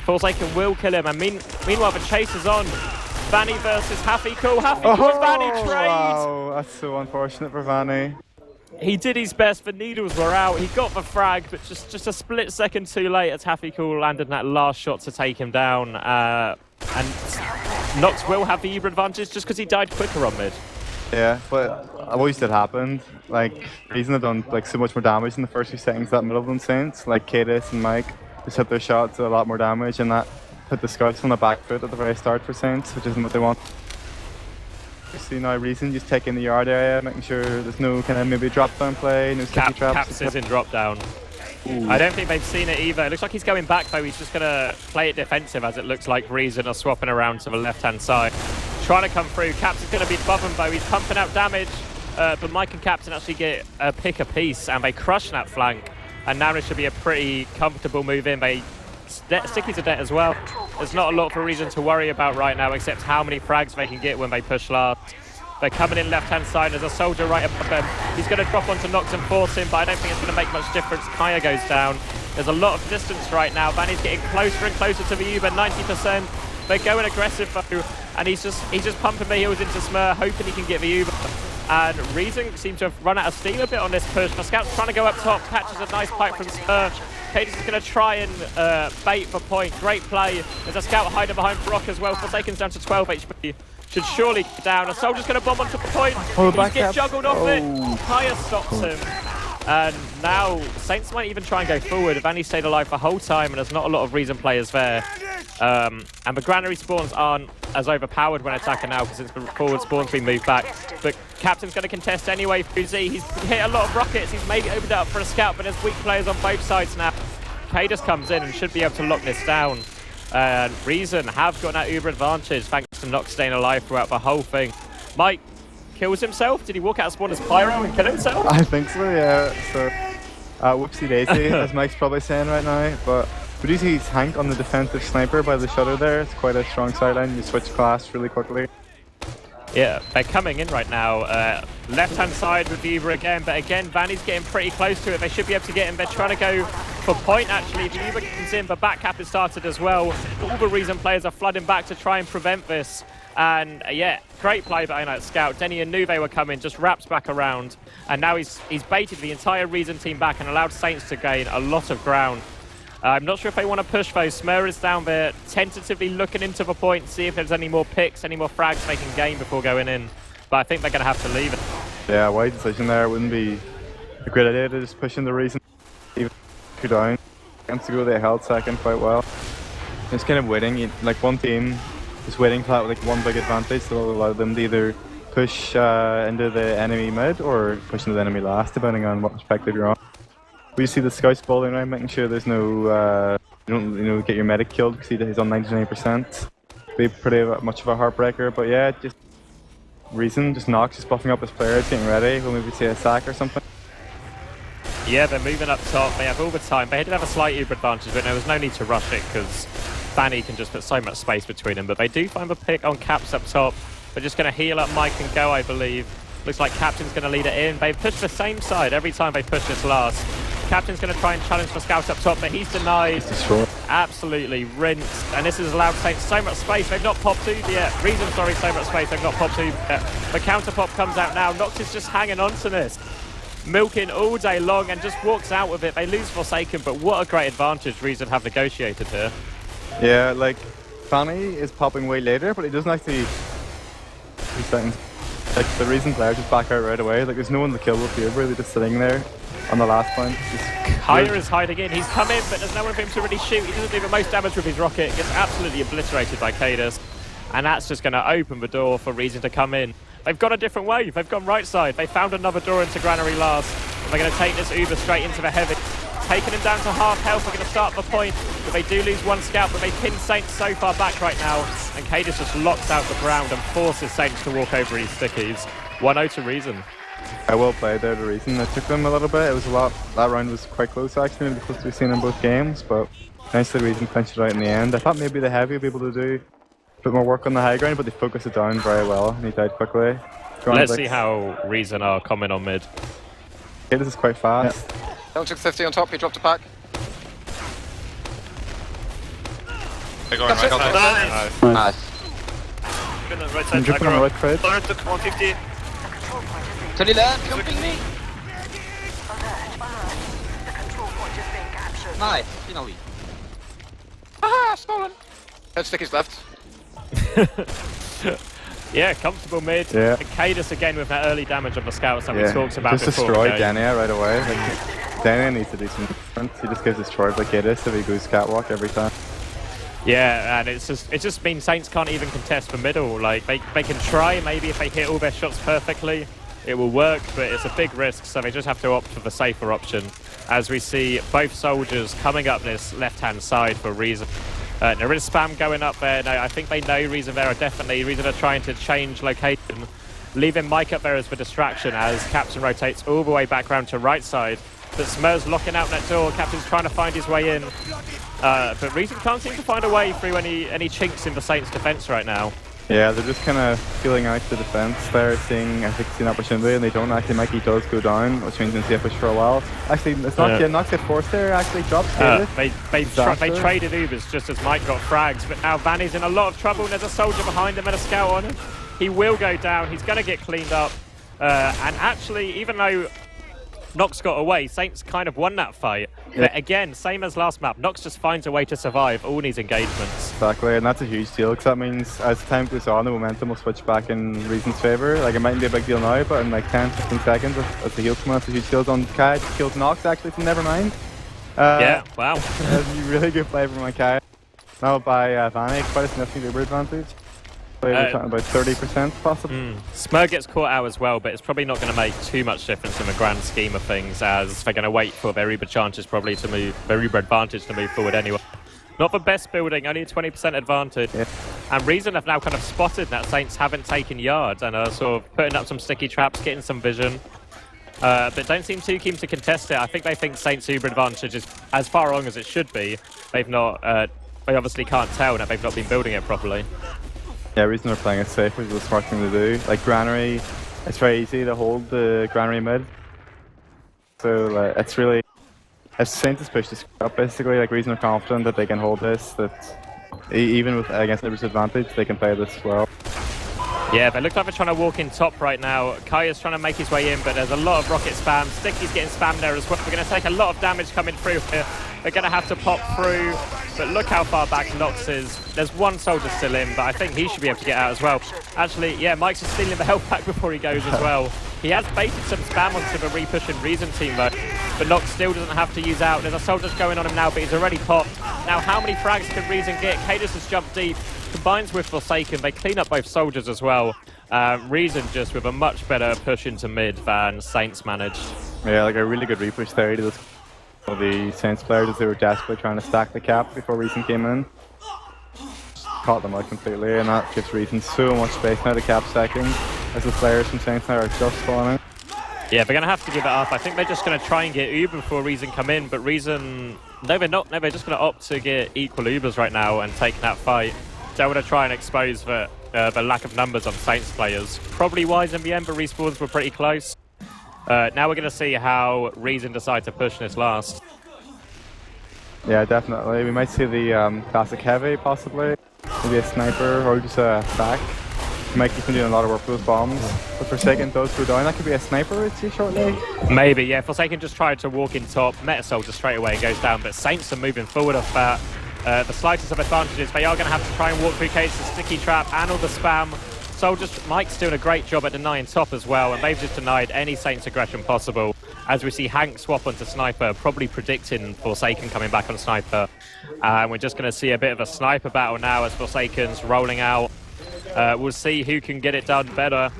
Forsaken will kill him, and meanwhile the chase is on. Vanny versus Happy. Cool. Happy calls Vanny trade. Wow, that's so unfortunate for Vanny. He did his best. The needles were out. He got the frag, but just a split second too late as Happy Cool landed that last shot to take him down. And Nox will have the Uber advantage just because he died quicker on mid. Yeah, but I've always did happen. Like, Reason have done like so much more damage in the first few seconds that middle than Saints. Like Cadus and Mike just hit their shots a lot more damage, and that put the scouts on the back foot at the very start for Saints, which isn't what they want. You see now Reason just taking the yard area, making sure there's no kind of maybe drop down play, no sticky traps. Caps is in drop down. I don't think they've seen it either. It looks like he's going back though. He's just going to play it defensive, as it looks like Reason are swapping around to the left-hand side. Trying to come through. Caps is going to be above him though. He's pumping out damage, but Mike and Captain actually get a pick a piece, and they crush that flank. And now it should be a pretty comfortable move in. They sticky to debt as well. There's not a lot for Reason to worry about right now, except how many frags they can get when they push last. They're coming in left-hand side. There's a soldier right above them. He's going to drop onto Nox and force him, but I don't think it's going to make much difference. Kaya goes down. There's a lot of distance right now. Vanny's getting closer and closer to the Uber, 90%. They're going aggressive though, and he's just pumping the heels into Smur, hoping he can get the Uber. And Reason seems to have run out of steam a bit on this push. The scout's trying to go up top, catches a nice pipe from Smur. Cadus is going to try and bait for point. Great play. There's a scout hiding behind Brock as well. Forsaken's down to 12 HP. Should surely get down. A soldier's going to bomb onto the point. He's get juggled off it. Kaya stops him. And now Saints might even try and go forward. Vanny stayed alive the whole time, and there's not a lot of Reason players there. And the granary spawns aren't as overpowered when attacking now because since the forward spawn's been moved back. But Captain's going to contest anyway through Z. He's hit a lot of rockets. He's maybe opened it up for a scout, but there's weak players on both sides now. Cadus comes in and should be able to lock this down. Reason have got that uber advantage thanks to Nox staying alive throughout the whole thing. Mike kills himself. Did he walk out of spawn as Pyro and kill himself? I think so, yeah. So, whoopsie daisy, as Mike's probably saying right now. But we do see Hank on the defensive sniper by the shutter there. It's quite a strong sideline. You switch class really quickly. Yeah, they're coming in right now. Left-hand side with the Uber again, but again, Vanny's getting pretty close to it. They should be able to get him. They're trying to go for point, actually. The Uber comes in, but back cap has started as well. All the Reason players are flooding back to try and prevent this. And yeah, great play by that scout. Denny and Nuve were coming, just wraps back around. And now he's baited the entire Reason team back and allowed Saints to gain a lot of ground. I'm not sure if they want to push though. Smur is down there, tentatively looking into the point, see if there's any more picks, any more frags they can gain before going in. But I think they're going to have to leave it. Yeah, wide decision there. It wouldn't be a great idea to just push in the Reason. Even 2 down. Against the goal, they held second quite well. Just kind of waiting, like one team just waiting for that like one big advantage that will allow them to either push into the enemy mid or push into the enemy last, depending on what perspective you're on. We see the scouts bowling around, making sure there's no, you don't, get your medic killed because he's on 99%. Be pretty much of a heartbreaker, but yeah, just Reason, just Nox, just buffing up his players, getting ready. We'll maybe see a sack or something. Yeah, they're moving up top. They have all the time. They did have a slight Uber advantage, but there was no need to rush it because Fanny can just put so much space between them. But they do find the pick on Caps up top. They're just going to heal up Mike and go, I believe. Looks like Captain's going to lead it in. They push the same side every time they push this last. Captain's going to try and challenge for Scout up top, but he's denied. Absolutely rinsed. And this has allowed Saints so much space. They've not popped two yet. Reason, sorry, so much space. They've not popped two yet. The counter pop comes out now. Nox is just hanging on to this. Milking all day long and just walks out with it. They lose Forsaken, but what a great advantage Reason have negotiated here. Yeah, like, Fanny is popping way later, but he doesn't actually... 2 seconds. Like, the Reason player just back out right away. Like, there's no one to kill with the Uber. They're just sitting there on the last point. Kyra is hiding in. He's come in, but there's no one for him to really shoot. He doesn't do the most damage with his rocket. Gets absolutely obliterated by Cadus. And that's just going to open the door for Reason to come in. They've got a different wave. They've gone right side. They found another door into Granary last. They're going to take this Uber straight into the heavy. Taking him down to half health. They're going to start the point. But they do lose one scout, but they pin Saints so far back right now. And Cadus just locks out the ground and forces Saints to walk over his stickies. 1-0 to Reason. I well played there to Reason. It took them a little bit. It was a lot. That round was quite close actually, maybe the closest we've seen in both games. But nicely Reason clinched it out in the end. I thought maybe the heavy would be able to do a bit more work on the high ground, but they focused it down very well and he died quickly. Let's see how Reason are coming on mid. Okay, this is quite fast. Yeah. Don't took 50 on top, he dropped a pack. They're going right side. Nice. Right I'm side, jumping on the right side. Third took 150. To the left, jumping me. Nice, finally. Aha, stolen. Head stick is left. Yeah, comfortable mid. Yeah. And Cadus again with that early damage on the scouts that we talked about just before. destroyed Dania right away. Like, Dania needs to do some different. He just gets destroyed by Cadus if he goes catwalk every time. Yeah, and it just means Saints can't even contest the middle. Like they can try, maybe if they hit all their shots perfectly, it will work, but it's a big risk, so they just have to opt for the safer option. As we see both soldiers coming up this left-hand side for Reason. There is spam going up there. No, I think they know Reason there are definitely. Reason are trying to change location, leaving Mike up there as the distraction as Captain rotates all the way back round to right side. But Smur's locking out that door. Captain's trying to find his way in. But Reason can't seem to find a way through any chinks in the Saints' defense right now. Yeah, they're just kind of feeling out the defense there, seeing an opportunity, and they don't actually. Mikey does go down, which means they'll push for a while. Actually, it's not Nox get forced there, actually drops They traded Ubers just as Mike got frags, but now Vanny's in a lot of trouble, and there's a soldier behind him and a scout on him. He will go down, he's going to get cleaned up. And actually, even though Nox got away, Saints kind of won that fight. Yeah. But again, same as last map, Nox just finds a way to survive all these engagements. Exactly, and that's a huge deal because that means as time goes on, the momentum will switch back in Reason's favour. Like, it mightn't be a big deal now, but in like 10-15 seconds, as the heals come on, it's a huge deal. On Kai, just killed Nox actually, so never mind. Yeah, wow. That's a really good play from my Kai. No, by Vanny, quite a significant Uber advantage. We're talking about 30% possibly. Smurr gets caught out as well, but it's probably not going to make too much difference in the grand scheme of things, as they're going to wait for their Uber chances probably to move, their Uber advantage to move forward anyway. Not the best building, only a 20% advantage. Yeah. And Reason have now kind of spotted that Saints haven't taken yards and are sort of putting up some sticky traps, getting some vision. But don't seem too keen to contest it. I think they think Saints' Uber advantage is as far along as it should be. They've not, they obviously can't tell that they've not been building it properly. Yeah, Reason are playing it safe, which is the smart thing to do. Like Granary, it's very easy to hold the Granary mid. So it's really, if Saints is pushed this up basically, like Reason are confident that they can hold this, that even with against Liberty's advantage, they can play this well. Yeah, they look like they're trying to walk in top right now. Kaya's trying to make his way in, but there's a lot of rocket spam. Sticky's getting spammed there as well. We're going to take a lot of damage coming through here. They're going to have to pop through, but look how far back Nox is. There's one soldier still in, but I think he should be able to get out as well. Actually, yeah, Mike's just stealing the health pack before he goes as well. He has baited some spam onto the repush and Reason team though, but Nox still doesn't have to use out. There's a soldier going on him now, but he's already popped. Now, how many frags can Reason get? Cadus has jumped deep, combines with Forsaken. They clean up both soldiers as well. Reason just with a much better push into mid than Saints managed. Yeah, like a really good repush there. He just the Saints players as they were desperately trying to stack the cap before Reason came in. Caught them out completely, and that gives Reason so much space now to cap second, as the players from Saints now are just spawning. Yeah, they're going to have to give it up. I think they're just going to try and get Uber before Reason come in, but Reason... No, they're not. No, they're just going to opt to get equal Ubers right now and take that fight. They want to try and expose the lack of numbers on Saints players. Probably wise in the end, but respawns were pretty close. Now we're going to see how Reason decide to push this last. Yeah, definitely. We might see the classic heavy, possibly. Maybe a sniper or just a back. Mike has been doing a lot of work with those bombs. But Forsaken does go down. That could be a sniper, I'd say, shortly. Maybe, yeah. Forsaken just tried to walk in top, met a soldier straight away and goes down, but Saints are moving forward off that. The slightest of advantages, they are going to have to try and walk through Case, the sticky trap and all the spam. Soldiers, Mike's doing a great job at denying top as well, and they've just denied any Saints aggression possible. As we see Hank swap onto Sniper, probably predicting Forsaken coming back on Sniper. And we're just going to see a bit of a sniper battle now as Forsaken's rolling out. We'll see who can get it done better.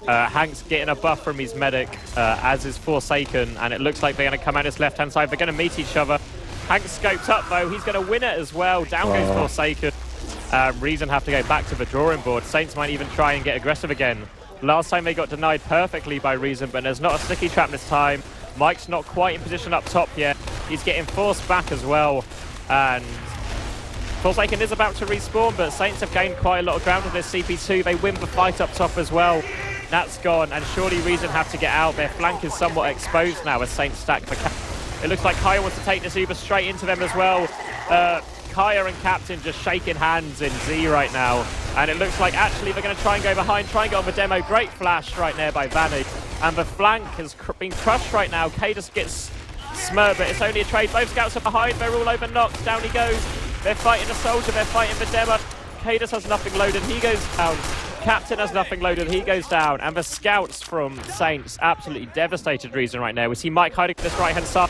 Hank's getting a buff from his medic, as is Forsaken, and it looks like they're going to come out this left-hand side. They're going to meet each other. Hank scoped up though, he's going to win it as well. Down goes Forsaken. Reason have to go back to the drawing board. Saints might even try and get aggressive again. Last time they got denied perfectly by Reason, but there's not a sticky trap this time. Mike's not quite in position up top yet. He's getting forced back as well. And Forsaken is about to respawn, but Saints have gained quite a lot of ground with this CP2. They win the fight up top as well. That's gone, and surely Reason have to get out. Their flank is somewhat exposed now as Saints stack the cap. It looks like Kaya wants to take this Uber straight into them as well. Kaya and Captain just shaking hands in Z right now. And it looks like actually they're going to try and go behind, try and get on the demo. Great flash right there by Vanny. And the flank has been crushed right now. Cadus gets smurred, but it's only a trade. Both scouts are behind. They're all over Nox. Down he goes. They're fighting a soldier. They're fighting the demo. Cadus has nothing loaded. He goes down. Captain has nothing loaded. He goes down. And the scouts from Saints absolutely devastated Reason right now. We see Mike hiding this right-hand side.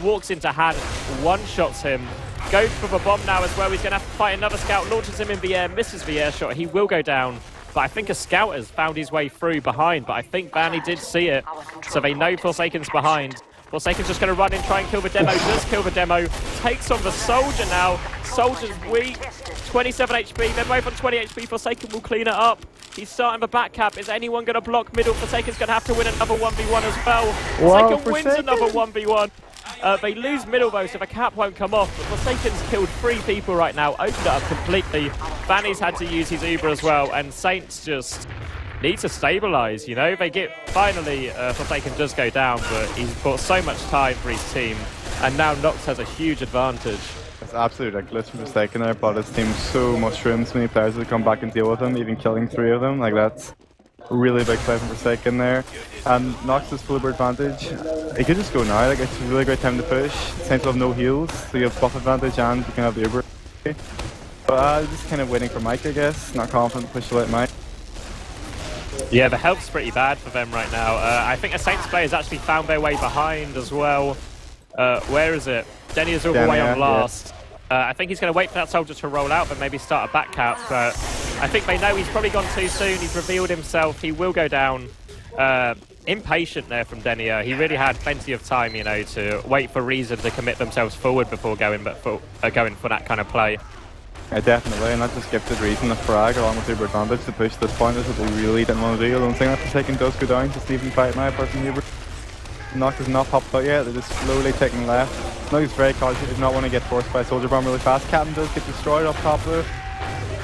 Walks into hand. One-shots him. Goes for the bomb now as well. He's going to have to fight another scout. Launches him in the air. Misses the air shot. He will go down. But I think a scout has found his way through behind. But I think Vanny did see it. So they know Forsaken's behind. Forsaken's just going to run in, try and kill the demo. Does kill the demo. Takes on the soldier now. Soldier's weak. 27 HP. They're both on 20 HP. Forsaken will clean it up. He's starting the back cap. Is anyone going to block middle? Forsaken's going to have to win another 1v1 as well. Forsaken wins another 1v1. They lose middle though, so the cap won't come off. But Forsaken's killed 3 people right now. Opened it up completely. Vanny's had to use his Uber as well. And Saints just need to stabilize, you know? They get, finally, Forsaken does go down, but he's bought so much time for his team. And now Nox has a huge advantage. It's absolutely ridiculous for Forsaken there, but his team's so mushroomed, so many players will come back and deal with him, even killing 3 of them. Like, that's a really big play from Forsaken there. And Nox's full Uber advantage. He could just go now, like, it's a really great time to push. Saints will have no heals, so you have buff advantage and you can have the Uber. But just kind of waiting for Mike, I guess. Not confident to push the late Mike. Yeah, the health's pretty bad for them right now. I think a Saints player has actually found their way behind as well. Where is it? Denny is all the way on last. I think he's going to wait for that soldier to roll out, but maybe start a back cap. But I think they know he's probably gone too soon. He's revealed himself. He will go down. Impatient there from Denia. He really had plenty of time, you know, to wait for Reason to commit themselves forward before going for that kind of play. Yeah, definitely, and that just gifted Reason a frag along with Uber advantage to push this point. That's what we really didn't want to do. I don't think that the second does go down. It's an even fight now apart from Uber. Noct is not popped out yet, they're just slowly taking left. Noct is very cautious, he does not want to get forced by a soldier bomb really fast. Captain does get destroyed up top though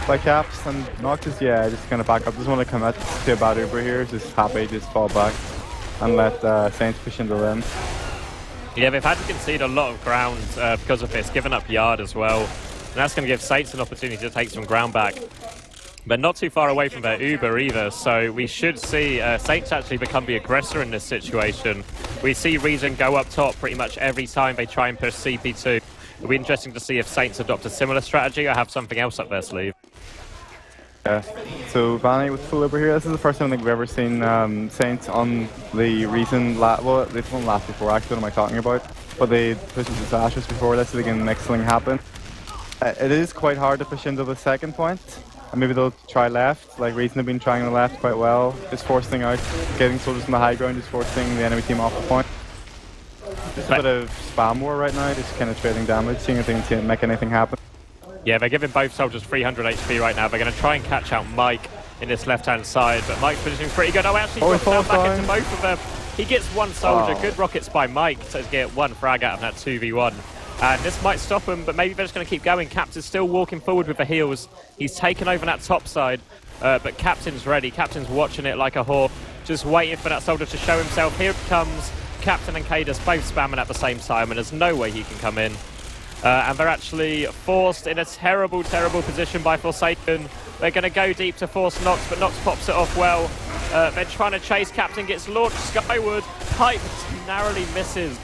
by Caps, and Noct is, yeah, just kind of back up. Doesn't want to commit to a bad Uber here, just happy to just fall back and let Saints push into them. Yeah, they've had to concede a lot of ground because of this, giving up yard as well. And that's going to give Saints an opportunity to take some ground back. But not too far away from their Uber either, so we should see Saints actually become the aggressor in this situation. We see Reason go up top pretty much every time they try and push CP2. It'll be interesting to see if Saints adopt a similar strategy or have something else up their sleeve. Yeah, so Vanny with full Uber here. This is the first time I think we've ever seen Saints on the Reason. Well, they've won last before, actually, what am I talking about? But they pushed into disasters before this, so they can make something happen. It is quite hard to push into the second point. And maybe they'll try left, like Reason have been trying the left quite well, just forcing out, getting soldiers from the high ground, just forcing the enemy team off the point. Just a bit of spam war right now, just kind of trading damage, seeing if they can make anything happen. Yeah, they're giving both soldiers 300 HP right now. They're going to try and catch out Mike in this left-hand side, but Mike's positioning pretty good. Oh, actually, drops down back into both of them. He gets one soldier. Good rockets by Mike to get one frag out of that 2v1. And this might stop him, but maybe they're just going to keep going. Captain's still walking forward with the heals. He's taken over that top side, but Captain's ready. Captain's watching it like a hawk, just waiting for that soldier to show himself. Here it comes. Captain and Cadus both spamming at the same time, and there's no way he can come in. And they're actually forced in a terrible, terrible position by Forsaken. They're going to go deep to force Nox, but Nox pops it off well. They're trying to chase. Captain gets launched skyward. Pipe narrowly misses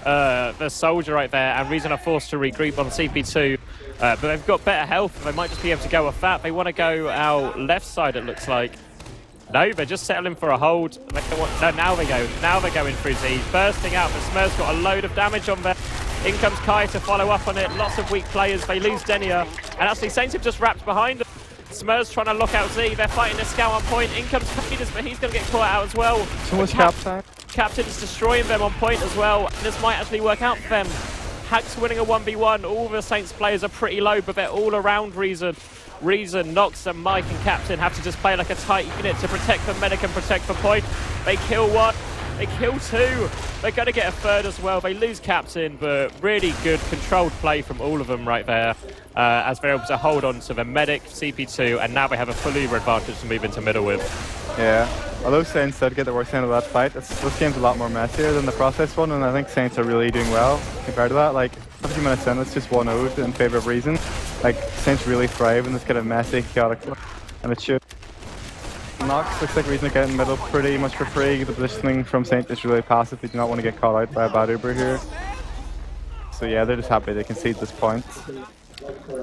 the soldier right there, and Reason are forced to regroup on CP2. But they've got better health. They might just be able to go off that. They want to go out left side, it looks like. No, they're just settling for a hold. No, now they go. Now they're going through Z. Bursting out, but Smurf's got a load of damage on there. In comes Kai to follow up on it. Lots of weak players. They lose Denia. And actually, Saints have just wrapped behind them. Smurf's trying to lock out Z. They're fighting a scout on point. In comes Cadus, but he's going to get caught out as well. So much Captain. Captain's destroying them on point as well. And this might actually work out for them. Hack's winning a 1v1. All the Saints players are pretty low, but they're all around Reason. Reason, Nox, and Mike and Captain have to just play like a tight unit to protect the medic and protect the point. They kill one. They kill two. They're going to get a third as well. They lose Captain, but really good controlled play from all of them right there, as they're able to hold on to the medic, CP2, and now they have a full Uber advantage to move into middle with. Yeah, although Saints did get the worst end of that fight, this game's a lot more messier than the process one, and I think Saints are really doing well compared to that. Like, 50 minutes in, it's just 1-0 in favour of Reason. Like, Saints really thrive in this kind of messy, chaotic, and it should. Nox looks like Reason are getting middle pretty much for free. The positioning from Saints is really passive. They do not want to get caught out by a bad Uber here. So yeah, they're just happy they concede this point.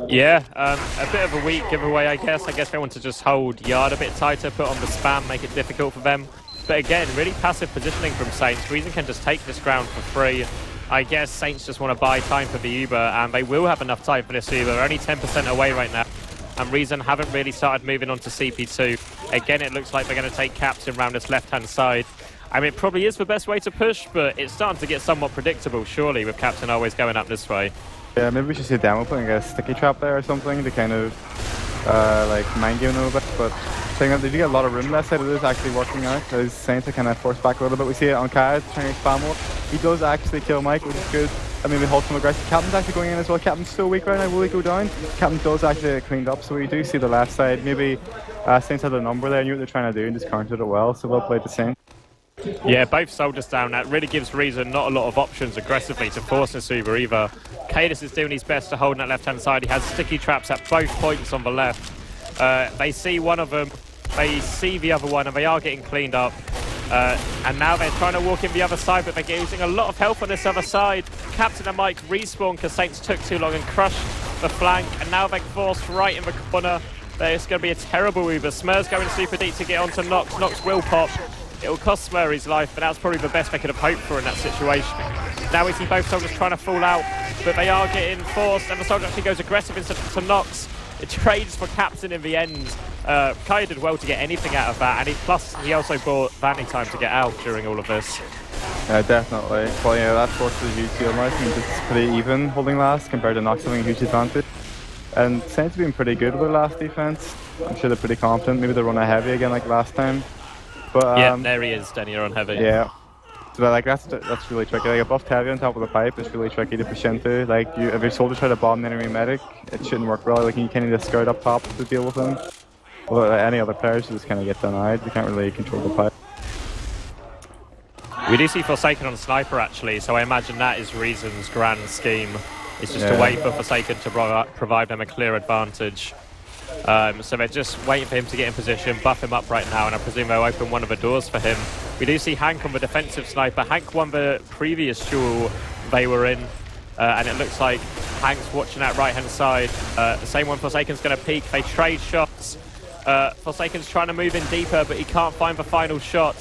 Yeah, a bit of a weak giveaway, I guess. I guess they want to just hold yard a bit tighter, put on the spam, make it difficult for them. But again, really passive positioning from Saints. Reason can just take this ground for free. I guess Saints just want to buy time for the Uber, and they will have enough time for this Uber. They're only 10% away right now. And Reason haven't really started moving on to CP2. Again, it looks like they're going to take Captain around this left-hand side. I mean, it probably is the best way to push, but it's starting to get somewhat predictable, surely, with Captain always going up this way. Yeah, maybe we should see a demo putting a sticky trap there or something to kind of like mind game them a bit. But saying that they do get a lot of room left side, it is actually working out. As Saints are kind of forced back a little bit. We see it on Kai trying to spam more. He does actually kill Mike, which is good. I mean, we hold some aggressive. Captain's actually going in as well. Captain's still weak right now. Will he go down? Captain does actually get cleaned up, so we do see the left side. Maybe Saints had a number there, knew what they're trying to do, and just countered it well. So well played the Saints. Yeah, both soldiers down. That really gives Reason not a lot of options aggressively to force this Uber either. Cadus is doing his best to hold on that left-hand side. He has sticky traps at both points on the left. They see one of them, they see the other one, and they are getting cleaned up. And now they're trying to walk in the other side, but they're using a lot of help on this other side. Captain and Mike respawn because Saints took too long and crushed the flank, and now they're forced right in the corner. There's going to be a terrible Uber. Smur's going super deep to get onto Nox. Nox will pop. It will cost Smur his life, but that's probably the best they could have hoped for in that situation. Now we see both soldiers trying to fall out. but they are getting forced, and the soldier actually goes aggressive into Nox. It trades for Captain in the end. Kai did well to get anything out of that, and plus he also bought Vanny time to get out during all of this. Yeah, definitely. Well, yeah, that forces a huge deal now. I think it's pretty even holding last compared to Nox having a huge advantage. And Saints have been pretty good with their last defense. I'm sure they're pretty confident. Maybe they run a heavy again like last time. But yeah, there he is, Denier on heavy. Yeah. So like that's really tricky. Like a buffed heavy on top of the pipe is really tricky to push into. Like if your soldier try to bomb the enemy medic, it shouldn't work well. Like you kind of need to scout up top to deal with him. But any other players just kind of get denied. They can't really control the pipe. We do see Forsaken on Sniper actually, so I imagine that is Reason's grand scheme. It's just to wait for Forsaken to provide them a clear advantage. So they're just waiting for him to get in position, buff him up right now, and I presume they'll open one of the doors for him. We do see Hank on the defensive sniper. Hank won the previous duel they were in, and it looks like Hank's watching that right-hand side. The same one Forsaken's going to peek. They trade shots. Forsaken's trying to move in deeper, but he can't find the final shot.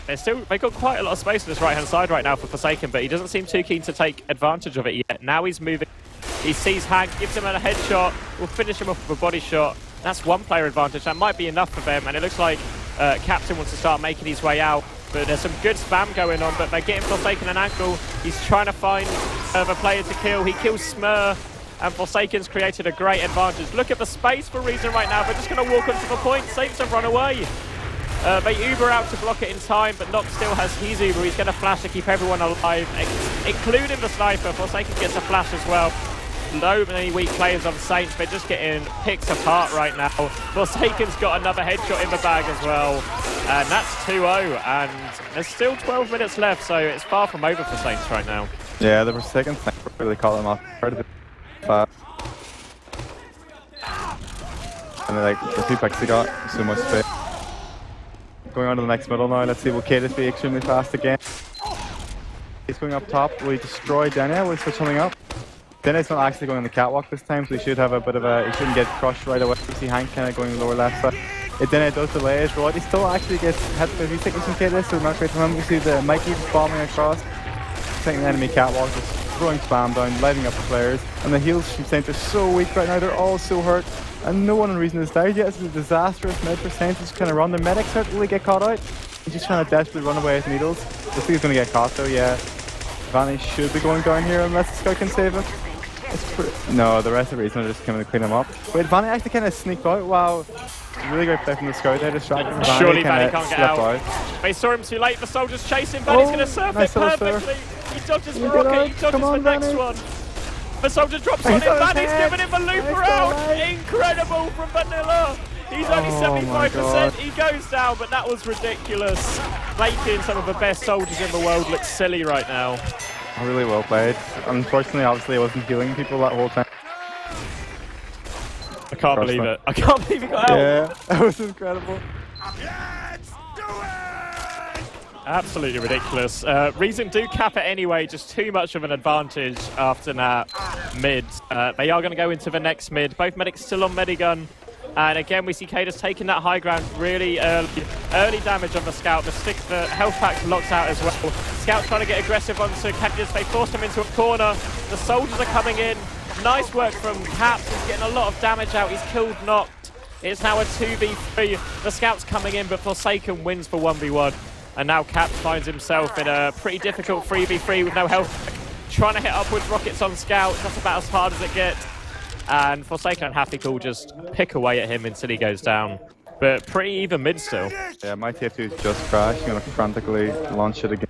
They've got quite a lot of space on this right-hand side right now for Forsaken, but he doesn't seem too keen to take advantage of it yet. Now he's moving. He sees Hank, gives him a headshot, will finish him off with a body shot. That's one player advantage. That might be enough for them, and it looks like Captain wants to start making his way out. But there's some good spam going on, but they're getting Forsaken an angle. He's trying to find the player to kill. He kills Smur, and Forsaken's created a great advantage. Look at the space for Reason right now. They're just going to walk onto the point. Saints have run away. They Uber out to block it in time, but Nox still has his Uber. He's going to flash to keep everyone alive, including the sniper. Forsaken gets a flash as well. No many weak players on Saints. They're just getting picked apart right now. Forsaken's got another headshot in the bag as well. And that's 2-0. And there's still 12 minutes left, so it's far from over for Saints right now. Yeah, the Forsaken sniper really caught them off part of it. And then, like, the 2 picks they got, so much space. Going on to the next middle now. Let's see, will Cadis be extremely fast again? He's going up top. Will he destroy Denia? Will he switch something up? Denia's not actually going on the catwalk this time, so he should have a bit of a... He shouldn't get crushed right away. You see Hank kind of going lower left side. If Denia does delay his roll, he still actually gets hit if he's taking some Cadis, so not great for him. You see the Mikey just bombing across, taking the enemy catwalk, just throwing spam down, lighting up the players. And the heals from Saints are so weak right now, they're all so hurt. And no one on Reason has died yet. It's a disastrous mid for Saints. Just kind of run. The medics start to get caught out. He's just trying to desperately run away with needles. This thing's going to get caught though, yeah. Vanny should be going down here unless the scout can save him. No, the rest of Reason are just coming to clean him up. Wait, Vanny actually kind of sneaked out. Wow. Really great play from the scout there, distracted from Vanny. Surely Vanny can't get out. They saw him too late. The soldiers chasing. Vanny's going to surf it perfectly. He dodges the rocket. He dodges the next one. The soldier drops on him, Vanny's giving him a looper out! Incredible from Vanilla! He's only 75%, he goes down, but that was ridiculous. Making some of the best soldiers in the world look silly right now. Really well played. Unfortunately, obviously, I wasn't healing people that whole time. I can't believe it. I can't believe he got out! Yeah, that was incredible. Absolutely ridiculous. Reason do cap it anyway, just too much of an advantage after that mid. They are going to go into the next mid. Both medics still on Medigun. And again, we see Cadis taking that high ground really early damage on the Scout. The health pack locks out as well. Scout trying to get aggressive onto Cadis. They forced him into a corner. The soldiers are coming in. Nice work from Caps. He's getting a lot of damage out. He's killed Noct. It's now a 2v3. The Scout's coming in, but Forsaken wins for 1v1. And now Caps finds himself in a pretty difficult 3v3 with no health. Trying to hit upwards rockets on Scout. That's about as hard as it gets. And Forsaken and Happy Cool just pick away at him until he goes down. But pretty even mid still. Yeah, my TF2 just crashed. I'm going to frantically launch it again.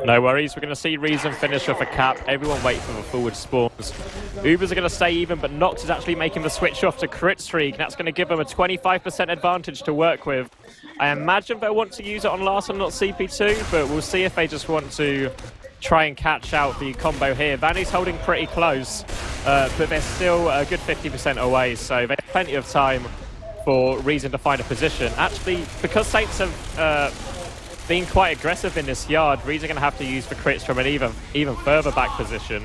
No worries, we're going to see Reason finish off a Cap. Everyone wait for the forward spawns. Ubers are going to stay even, but Nox is actually making the switch off to crit streak. That's going to give them a 25% advantage to work with. I imagine they'll want to use it on Larson, not CP2, but we'll see if they just want to try and catch out the combo here. Vanny's holding pretty close, but they're still a good 50% away, so they have plenty of time for Reason to find a position. Actually, because Saints have been quite aggressive in this yard, Reason are going to have to use the crits from an even further back position.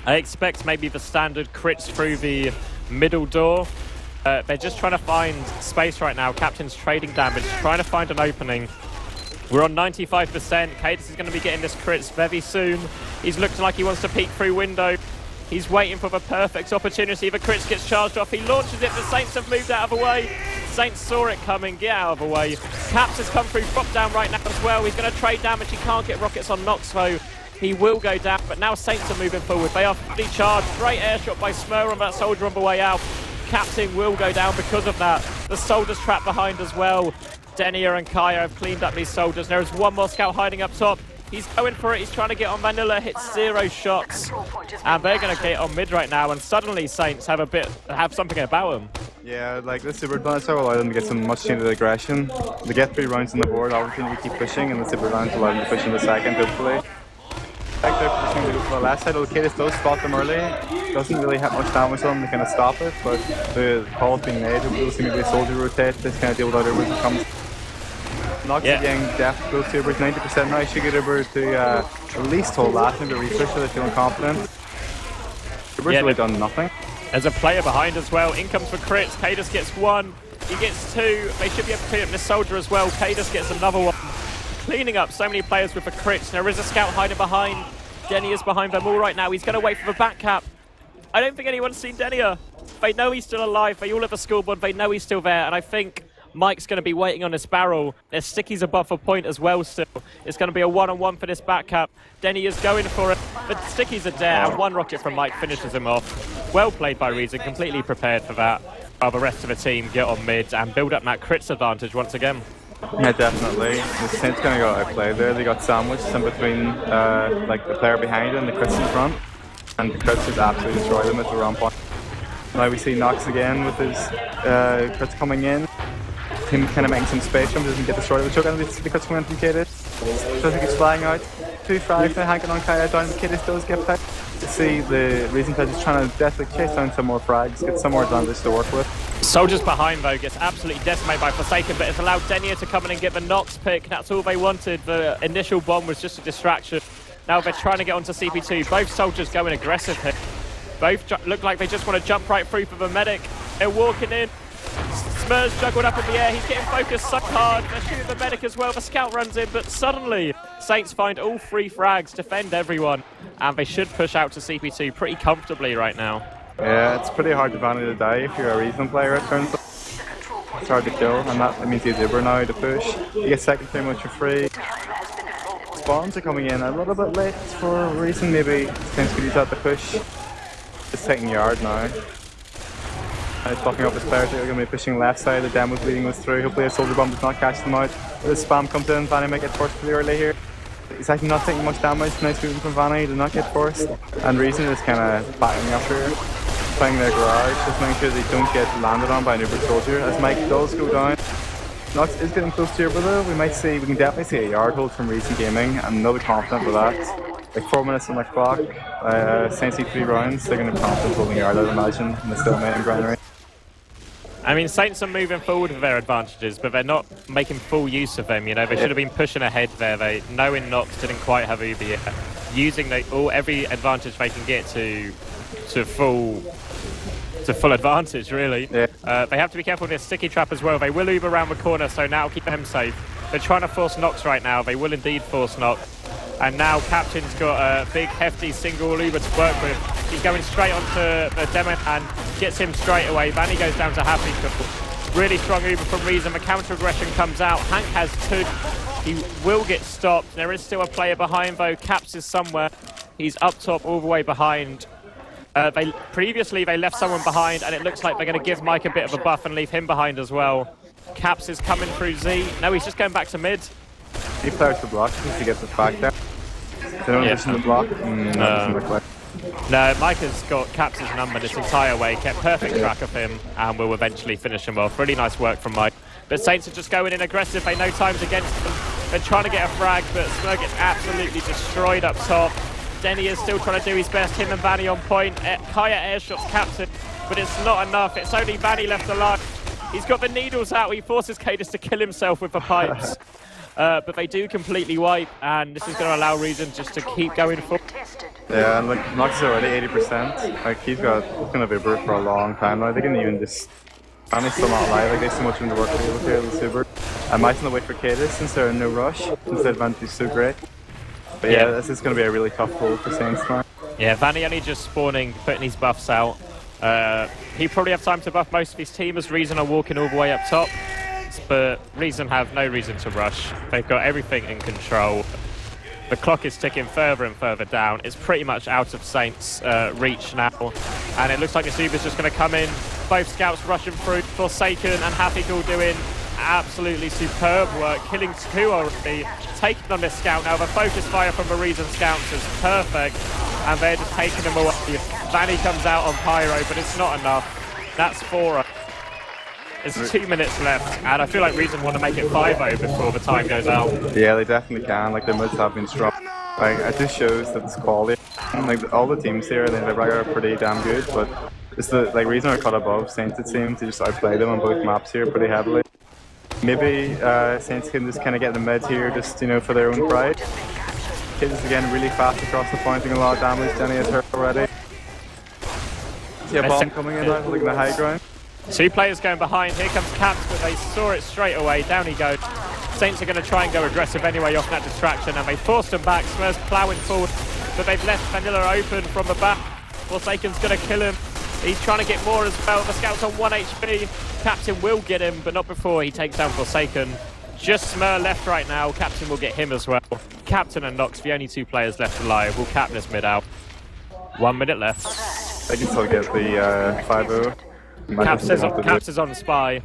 I expect maybe the standard crits through the middle door. They're just trying to find space right now. Captain's trading damage, trying to find an opening. We're on 95%. Cadus is going to be getting this crits very soon. He's looking like he wants to peek through window. He's waiting for the perfect opportunity. The crits gets charged off. He launches it. The Saints have moved out of the way. Saints saw it coming. Get out of the way. Caps has come through. Drop down right now as well. He's going to trade damage. He can't get rockets on Nox though. He will go down, but now Saints are moving forward. They are fully charged. Great air shot by Smur on that soldier on the way out. Captain will go down because of that. The soldier's trapped behind as well. Denia and Kaya have cleaned up these soldiers. There is one more scout hiding up top. He's going for it. He's trying to get on Vanilla. Hits 0 shots, and they're going to get on mid right now. And suddenly Saints have something about them. Yeah, like the super advantage will allow them to get some much needed aggression. They get 3 rounds on the board. Obviously, we keep pushing, and the super advantage will allow them to push in the second, hopefully. Like they're pushing to go for the left side. Cadus does spot them early. Doesn't really have much damage on them to kind of stop it, but the call's being made. We'll see maybe a soldier rotate. This kind of deal with other when it comes. Nox getting def goes to Uber's 90% now. Should get Uber to at least hold that, maybe refresh so they're feeling confident. Uber's really done nothing. There's a player behind as well. In comes for crits. Cadus gets 1. He gets 2. They should be able to clean up this soldier as well. Cadus gets another 1. Cleaning up so many players with the crits. There is a scout hiding behind. Denia is behind them all right now. He's going to wait for the back cap. I don't think anyone's seen Denia. They know he's still alive. They all have a scoreboard. They know he's still there. And I think Mike's going to be waiting on this barrel. There's stickies above for point as well still. It's going to be a one-on-one for this back cap. Denia's going for it. The stickies are there, and 1 rocket from Mike finishes him off. Well played by Reason. Completely prepared for that. While the rest of the team get on mid and build up that crits advantage once again. Yeah, definitely. The Saints kind of got outplayed there. They got sandwiched in between like the player behind and the crits in front. And the crits just absolutely destroyed them at the wrong point. Now we see Nox again with his crits coming in. Him kind of making some space from him, doesn't get destroyed with the choke, and we see the crits coming in from Cadus. So he keeps flying out. 2 frags now hanging on Kaya down, but Cadus does get back. You see the Reason players just trying to definitely chase down some more frags, get some more advantage to work with. Soldiers behind though gets absolutely decimated by Forsaken, but it's allowed Denia to come in and get the Nox pick. That's all they wanted. The initial bomb was just a distraction. Now they're trying to get onto CP2. Both soldiers going aggressive here. Both look like they just want to jump right through for the medic. They're walking in. Smur's juggled up in the air. He's getting focused so hard. They're shooting the medic as well. The scout runs in, but suddenly Saints find all 3 frags, defend everyone, and they should push out to CP2 pretty comfortably right now. Yeah, it's pretty hard to ban to die if you're a Reason player, it turns out. It's hard to kill, and that means he's Uber now to push. You get second pretty much for free. Spawns are coming in a little bit late for a Reason. Maybe Saints could use that to push. It's taking yard now. He's fucking up his players. They're going to be pushing left side. The demo's leading us through. Hopefully a soldier bomb does not catch them out. The spam comes in. Vanny might get forced pretty early here. He's actually not taking much damage. Nice movement from Vanny. He did not get forced. And Reason is kind of backing up here. Playing their garage. Just making sure they don't get landed on by an Uber soldier. As Mike does go down. Nox is getting close to Uber though. We can definitely see a yard hold from Reason Gaming. I'm not confident with that. Like 4 minutes on the clock. Saints need 3 rounds. They're going to be confident holding yard, I'd imagine. In the stalemate and granary. I mean, Saints are moving forward with their advantages, but they're not making full use of them. You know, they should have been pushing ahead there. They knowing Nox didn't quite have Uber yet, using every advantage they can get to full advantage, really. Yeah. They have to be careful with their sticky trap as well. They will Uber around the corner, so now keep them safe. They're trying to force Nox right now. They will indeed force Nox. And now Captain's got a big, hefty single Uber to work with. He's going straight onto the demo and gets him straight away. Vanny goes down to Happy Couple. Really strong Uber from Reason. The counter aggression comes out. Hank has 2. He will get stopped. There is still a player behind though. Caps is somewhere. He's up top all the way behind. Previously they left someone behind, and it looks like they're going to give Mike a bit of a buff and leave him behind as well. Caps is coming through Z. No, he's just going back to mid. He flares the block because he gets it back there. They don't listen to the block. No, Mike has got Caps' number this entire way, kept perfect track of him, and will eventually finish him off. Really nice work from Mike. But Saints are just going in aggressive. They know time's against them. They're trying to get a frag, but Smurr gets absolutely destroyed up top. Denny is still trying to do his best. Him and Vanny on point. Kaya airshots Captain, but it's not enough. It's only Vanny left alive. He's got the needles out. He forces Cadus to kill himself with the pipes. But they do completely wipe, and this is going to allow Reason just to keep going forward. Yeah, and like Nox is already 80%. Like he's gonna be Uber for a long time now. They can even just. And he's still not alive. Like there's so much in the work to do with here with Uber. I might not wait for Cadis since they're in no rush, since the advantage is so great. But yeah, this is going to be a really tough pull for Saints now. Yeah, Vanny only just spawning, putting his buffs out. He probably have time to buff most of his team as Reason are walking all the way up top. But Reason have no reason to rush. They've got everything in control. The clock is ticking further and further down. It's pretty much out of Saints' reach now. And it looks like the Super's just going to come in. Both scouts rushing through. Forsaken and Happy Cool doing absolutely superb work. Killing two already. Taking on this scout now. The focus fire from the Reason scouts is perfect. And they're just taking them away. Vanny comes out on Pyro, but it's not enough. That's 4. There's 2 minutes left, and I feel like Reason want to make it 5-0 before the time goes out. Yeah, they definitely can. Like, the mids have been strong. Like, it just shows that it's quality. Like, all the teams here, they are pretty damn good, but it's the Reason are cut above Saints, it seems, to just outplay them on both maps here pretty heavily. Maybe Saints can just kind of get the mid here, just, you know, for their own pride. Kids again really fast across the point, doing a lot of damage. Danny has hurt already. See a bomb coming in now, looking at the high ground. 2 players going behind. Here comes Caps, but they saw it straight away. Down he goes. Saints are going to try and go aggressive anyway off that distraction, and they forced him back. Smurfs ploughing forward, but they've left Vanilla open from the back. Forsaken's going to kill him. He's trying to get more as well. The scout's on 1 HP. Captain will get him, but not before he takes down Forsaken. Just Smur left right now. Captain will get him as well. Captain and Nox, the only 2 players left alive, will cap this mid out. 1 minute left. They can still get the 5-0. Caps is on Spy.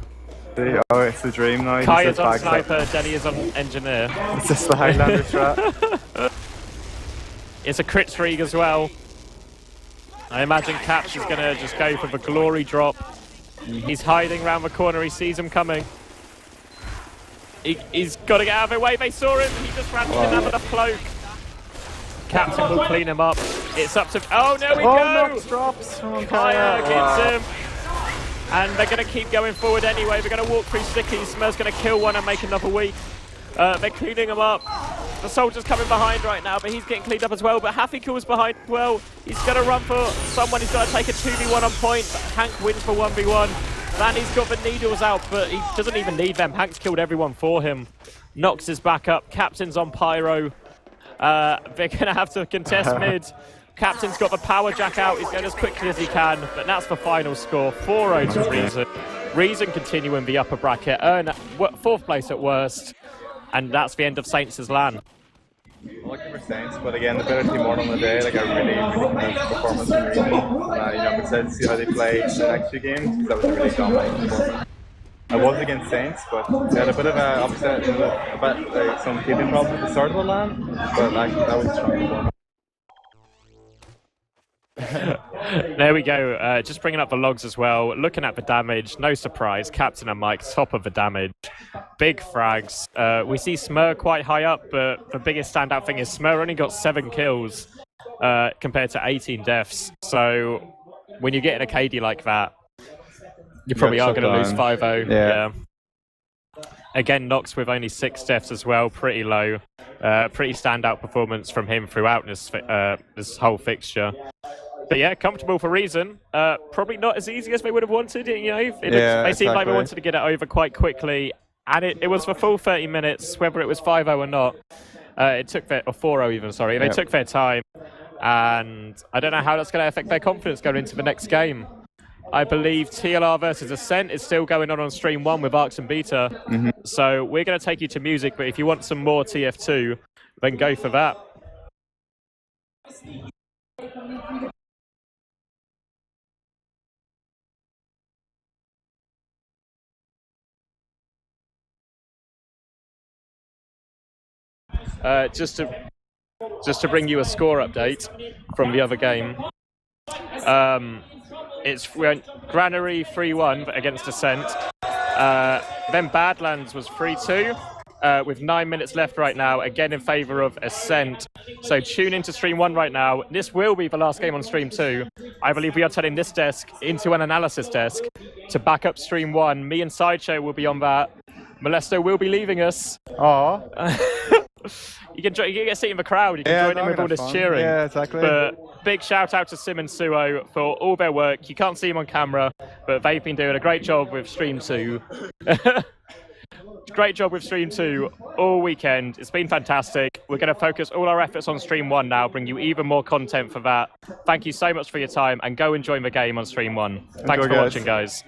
Oh, it's the dream now. Kai is on Sniper, Denny is on Engineer. It's just the Highlander strat. It's a crit streak as well. I imagine Caps is going to just go for the glory drop. He's hiding around the corner, he sees him coming. He's got to get out of the way, they saw him, he just ran in under the cloak. Captain will clean him up. It's up to... Oh, there we go! Nox drops. Kaya gets him. And they're going to keep going forward anyway. They're going to walk through stickies. Smur's going to kill one and make another weak. They're cleaning him up. The soldier's coming behind right now, but he's getting cleaned up as well. But Happy Cool's behind as well. He's going to run for someone. He's got to take a 2v1 on point. But Hank wins for 1v1. Vanny's got the needles out, but he doesn't even need them. Hank's killed everyone for him. Nox is back up. Captain's on Pyro. They're going to have to contest mid. Captain's got the power jack out. He's going as quickly as he can, but that's the final score. 4-0 to Reason. Reason continue in the upper bracket, earn 4th place at worst, and that's the end of Saints' LAN. Looking for Saints, but again, the better team on the day. Like, a really convincing performance from Reason. You know, I'm excited to see how they play the next 2 games, because that was a really dominating performance. I was against Saints, but they had a bit of a upset, you know, about some keeping problems at the start of the LAN, but like, that was a strong performance. There we go, just bringing up the logs as well, looking at the damage, no surprise, Captain and Mike top of the damage, big frags. We see Smur quite high up, but the biggest standout thing is Smur only got 7 kills compared to 18 deaths, so when you get in a KD like that, you probably are going to lose 5-0. Yeah. Again, Nox with only 6 deaths as well, pretty low. Pretty standout performance from him throughout this whole fixture. But yeah, comfortable for Reason. Probably not as easy as they would have wanted. You know, they seemed like they wanted to get it over quite quickly, and it was for full 30 minutes, whether it was 5-0 or not. It took or 4-0 even. Sorry, they took their time, and I don't know how that's going to affect their confidence going into the next game. I believe TLR versus Ascent is still going on stream 1 with Arcs and Beta. So we're going to take you to music, but if you want some more TF2, then go for that. Just to bring you a score update from the other game. We went Granary 3-1 against Ascent. Then Badlands was 3-2 with 9 minutes left right now, again in favour of Ascent. So tune into stream 1 right now. This will be the last game on stream 2. I believe we are turning this desk into an analysis desk to back up stream 1. Me and Sideshow will be on that. Molesto will be leaving us. Aww. You can get a seat in the crowd. You can join in with all this cheering. Yeah, exactly. But big shout out to Sim and Suyooo for all their work. You can't see them on camera, but they've been doing a great job with Stream 2. Great job with Stream 2 all weekend. It's been fantastic. We're going to focus all our efforts on Stream 1 now, bring you even more content for that. Thank you so much for your time, and go and join the game on Stream 1. Thanks for watching, guys.